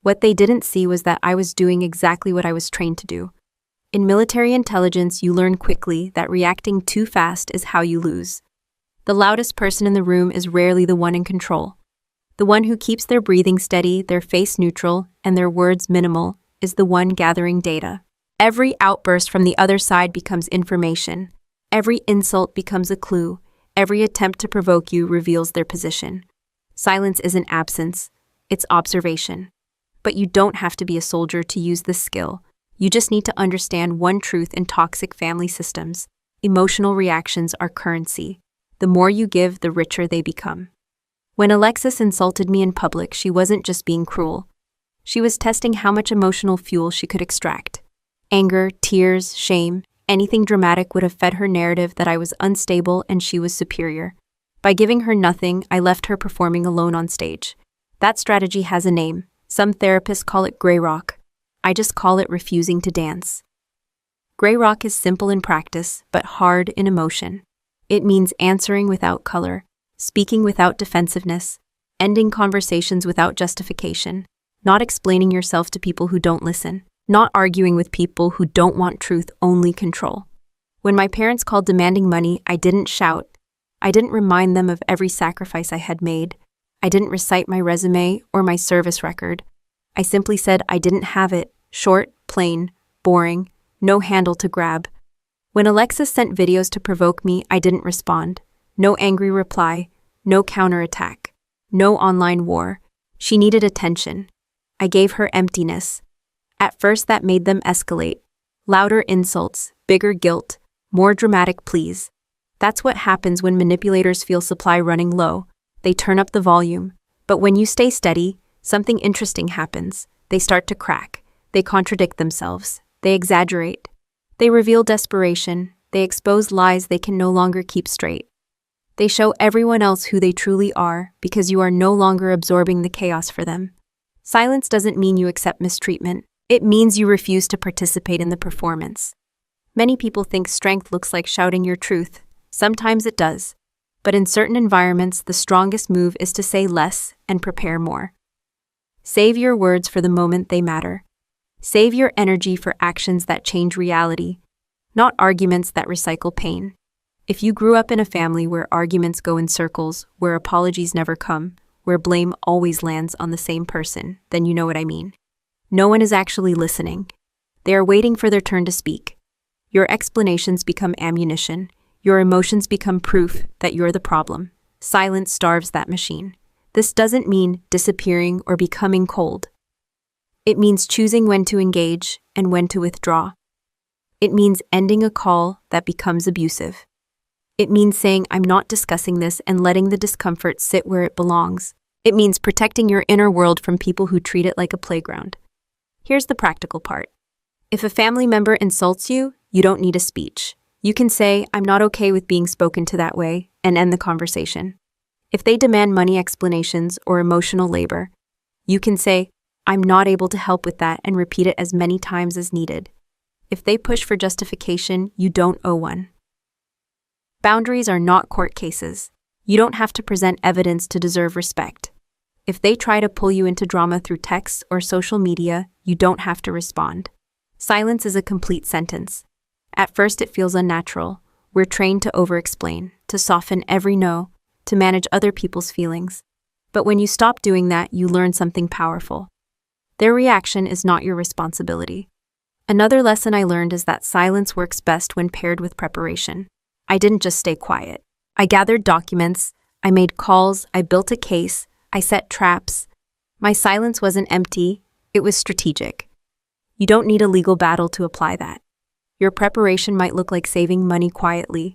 What they didn't see was that I was doing exactly what I was trained to do. In military intelligence, you learn quickly that reacting too fast is how you lose. The loudest person in the room is rarely the one in control. The one who keeps their breathing steady, their face neutral, and their words minimal is the one gathering data. Every outburst from the other side becomes information. Every insult becomes a clue. Every attempt to provoke you reveals their position. Silence isn't absence, it's observation. But you don't have to be a soldier to use this skill. You just need to understand one truth in toxic family systems. Emotional reactions are currency. The more you give, the richer they become. When Alexis insulted me in public, she wasn't just being cruel. She was testing how much emotional fuel she could extract. Anger, tears, shame, anything dramatic would have fed her narrative that I was unstable and she was superior. By giving her nothing, I left her performing alone on stage. That strategy has a name. Some therapists call it gray rock. I just call it refusing to dance. Gray rock is simple in practice, but hard in emotion. It means answering without color, speaking without defensiveness, ending conversations without justification, not explaining yourself to people who don't listen, not arguing with people who don't want truth, only control. When my parents called demanding money, I didn't shout. I didn't remind them of every sacrifice I had made. I didn't recite my resume or my service record. I simply said I didn't have it, short, plain, boring, no handle to grab. When Alexis sent videos to provoke me, I didn't respond. No angry reply, no counterattack, no online war. She needed attention. I gave her emptiness. At first that made them escalate. Louder insults, bigger guilt, more dramatic pleas. That's what happens when manipulators feel supply running low. They turn up the volume. But when you stay steady, something interesting happens. They start to crack. They contradict themselves. They exaggerate. They reveal desperation. They expose lies they can no longer keep straight. They show everyone else who they truly are because you are no longer absorbing the chaos for them. Silence doesn't mean you accept mistreatment. It means you refuse to participate in the performance. Many people think strength looks like shouting your truth. Sometimes it does. But in certain environments, the strongest move is to say less and prepare more. Save your words for the moment they matter. Save your energy for actions that change reality, not arguments that recycle pain. If you grew up in a family where arguments go in circles, where apologies never come, where blame always lands on the same person, then you know what I mean. No one is actually listening. They are waiting for their turn to speak. Your explanations become ammunition. Your emotions become proof that you're the problem. Silence starves that machine. This doesn't mean disappearing or becoming cold. It means choosing when to engage and when to withdraw. It means ending a call that becomes abusive. It means saying, I'm not discussing this and letting the discomfort sit where it belongs. It means protecting your inner world from people who treat it like a playground. Here's the practical part. If a family member insults you, you don't need a speech. You can say, I'm not okay with being spoken to that way, and end the conversation. If they demand money explanations or emotional labor, you can say, I'm not able to help with that and repeat it as many times as needed. If they push for justification, you don't owe one. Boundaries are not court cases. You don't have to present evidence to deserve respect. If they try to pull you into drama through texts or social media, you don't have to respond. Silence is a complete sentence. At first it feels unnatural. We're trained to over-explain, to soften every no, to manage other people's feelings. But when you stop doing that, you learn something powerful. Their reaction is not your responsibility. Another lesson I learned is that silence works best when paired with preparation. I didn't just stay quiet. I gathered documents, I made calls, I built a case, I set traps. My silence wasn't empty, it was strategic. You don't need a legal battle to apply that. Your preparation might look like saving money quietly,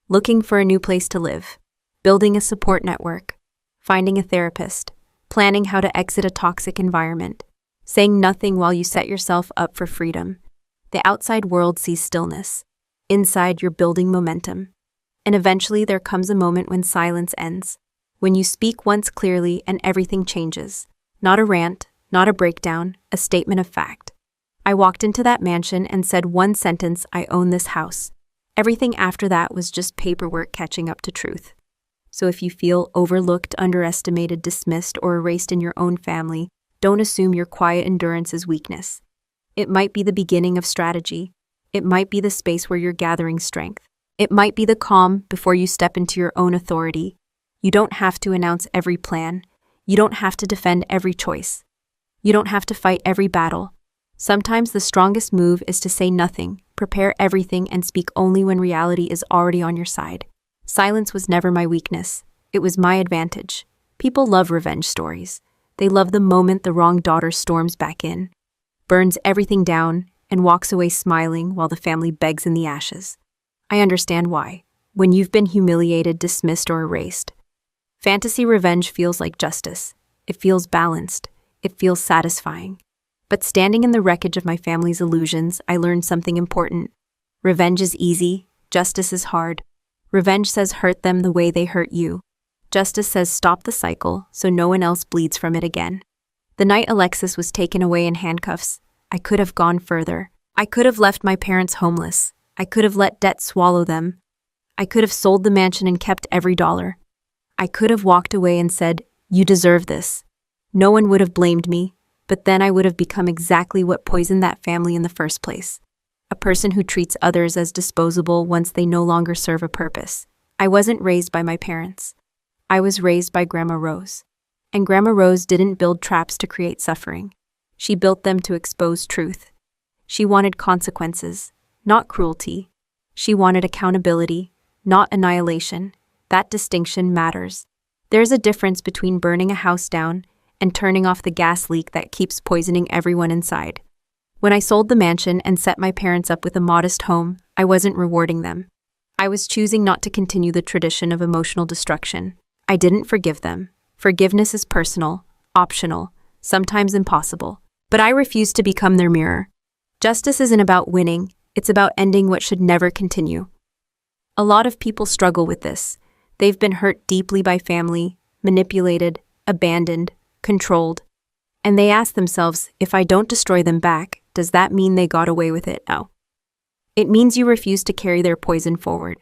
looking for a new place to live, building a support network, finding a therapist, planning how to exit a toxic environment, saying nothing while you set yourself up for freedom. The outside world sees stillness. Inside, you're building momentum. And eventually there comes a moment when silence ends, when you speak once clearly and everything changes. Not a rant, not a breakdown, a statement of fact. I walked into that mansion and said one sentence, I own this house. Everything after that was just paperwork catching up to truth. So if you feel overlooked, underestimated, dismissed, or erased in your own family, don't assume your quiet endurance is weakness. It might be the beginning of strategy. It might be the space where you're gathering strength. It might be the calm before you step into your own authority. You don't have to announce every plan. You don't have to defend every choice. You don't have to fight every battle. Sometimes the strongest move is to say nothing, prepare everything, and speak only when reality is already on your side. Silence was never my weakness. It was my advantage. People love revenge stories. They love the moment the wrong daughter storms back in, burns everything down, and walks away smiling while the family begs in the ashes. I understand why. When you've been humiliated, dismissed, or erased, fantasy revenge feels like justice. It feels balanced. It feels satisfying. But standing in the wreckage of my family's illusions, I learned something important. Revenge is easy. Justice is hard. Revenge says hurt them the way they hurt you. Justice says stop the cycle so no one else bleeds from it again. The night Alexis was taken away in handcuffs, I could have gone further. I could have left my parents homeless. I could have let debt swallow them. I could have sold the mansion and kept every dollar. I could have walked away and said, you deserve this. No one would have blamed me, but then I would have become exactly what poisoned that family in the first place. A person who treats others as disposable once they no longer serve a purpose. I wasn't raised by my parents. I was raised by Grandma Rose. And Grandma Rose didn't build traps to create suffering. She built them to expose truth. She wanted consequences, not cruelty. She wanted accountability, not annihilation. That distinction matters. There's a difference between burning a house down and turning off the gas leak that keeps poisoning everyone inside. When I sold the mansion and set my parents up with a modest home, I wasn't rewarding them. I was choosing not to continue the tradition of emotional destruction. I didn't forgive them. Forgiveness is personal, optional, sometimes impossible. But I refused to become their mirror. Justice isn't about winning, it's about ending what should never continue. A lot of people struggle with this. They've been hurt deeply by family, manipulated, abandoned, controlled. And they ask themselves, if I don't destroy them back, does that mean they got away with it? No. It means you refuse to carry their poison forward.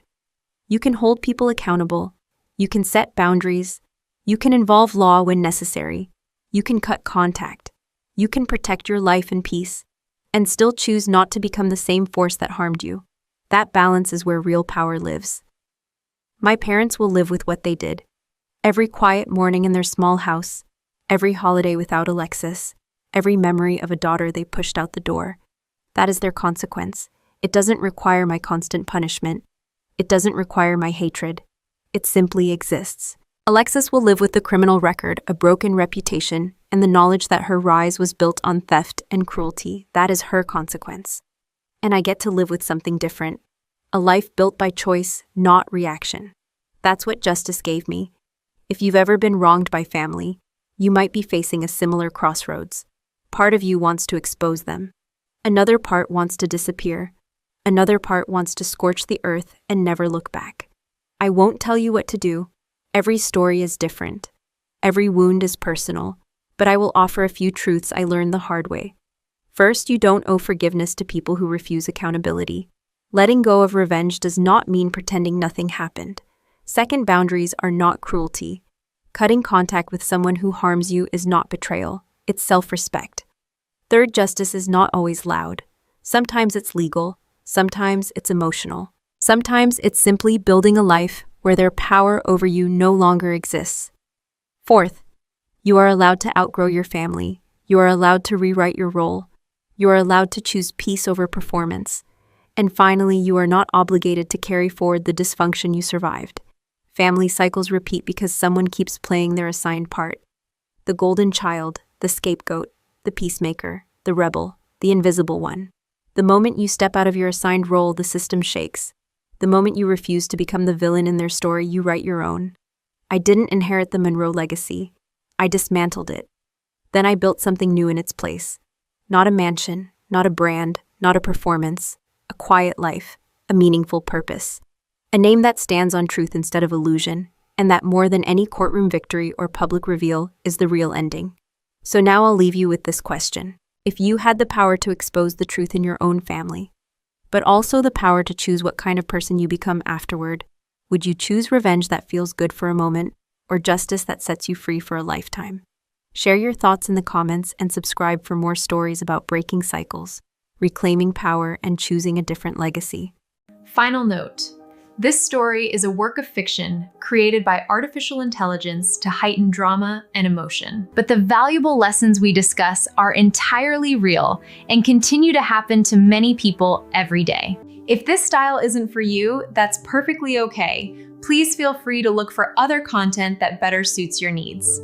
You can hold people accountable. You can set boundaries. You can involve law when necessary. You can cut contact. You can protect your life and peace, and still choose not to become the same force that harmed you. That balance is where real power lives. My parents will live with what they did. Every quiet morning in their small house, every holiday without Alexis, every memory of a daughter they pushed out the door. That is their consequence. It doesn't require my constant punishment. It doesn't require my hatred. It simply exists. Alexis will live with the criminal record, a broken reputation, and the knowledge that her rise was built on theft and cruelty. That is her consequence. And I get to live with something different. A life built by choice, not reaction. That's what justice gave me. If you've ever been wronged by family, you might be facing a similar crossroads. Part of you wants to expose them. Another part wants to disappear. Another part wants to scorch the earth and never look back. I won't tell you what to do. Every story is different. Every wound is personal. but I will offer a few truths I learned the hard way. First, you don't owe forgiveness to people who refuse accountability. Letting go of revenge does not mean pretending nothing happened. Second, boundaries are not cruelty. Cutting contact with someone who harms you is not betrayal, it's self-respect. Third, justice is not always loud. Sometimes it's legal, sometimes it's emotional. Sometimes it's simply building a life where their power over you no longer exists. Fourth, you are allowed to outgrow your family. You are allowed to rewrite your role. You are allowed to choose peace over performance. And finally, you are not obligated to carry forward the dysfunction you survived. Family cycles repeat because someone keeps playing their assigned part. The golden child, the scapegoat, the peacemaker, the rebel, the invisible one. The moment you step out of your assigned role, the system shakes. The moment you refuse to become the villain in their story, you write your own. I didn't inherit the Monroe legacy. I dismantled it. Then I built something new in its place. Not a mansion, not a brand, not a performance. A quiet life, a meaningful purpose. A name that stands on truth instead of illusion, and that more than any courtroom victory or public reveal is the real ending. So now I'll leave you with this question. If you had the power to expose the truth in your own family, but also the power to choose what kind of person you become afterward, would you choose revenge that feels good for a moment, or justice that sets you free for a lifetime? Share your thoughts in the comments and subscribe for more stories about breaking cycles, reclaiming power, and choosing a different legacy. Final note. This story is a work of fiction created by artificial intelligence to heighten drama and emotion. But the valuable lessons we discuss are entirely real and continue to happen to many people every day. If this style isn't for you, that's perfectly okay. Please feel free to look for other content that better suits your needs.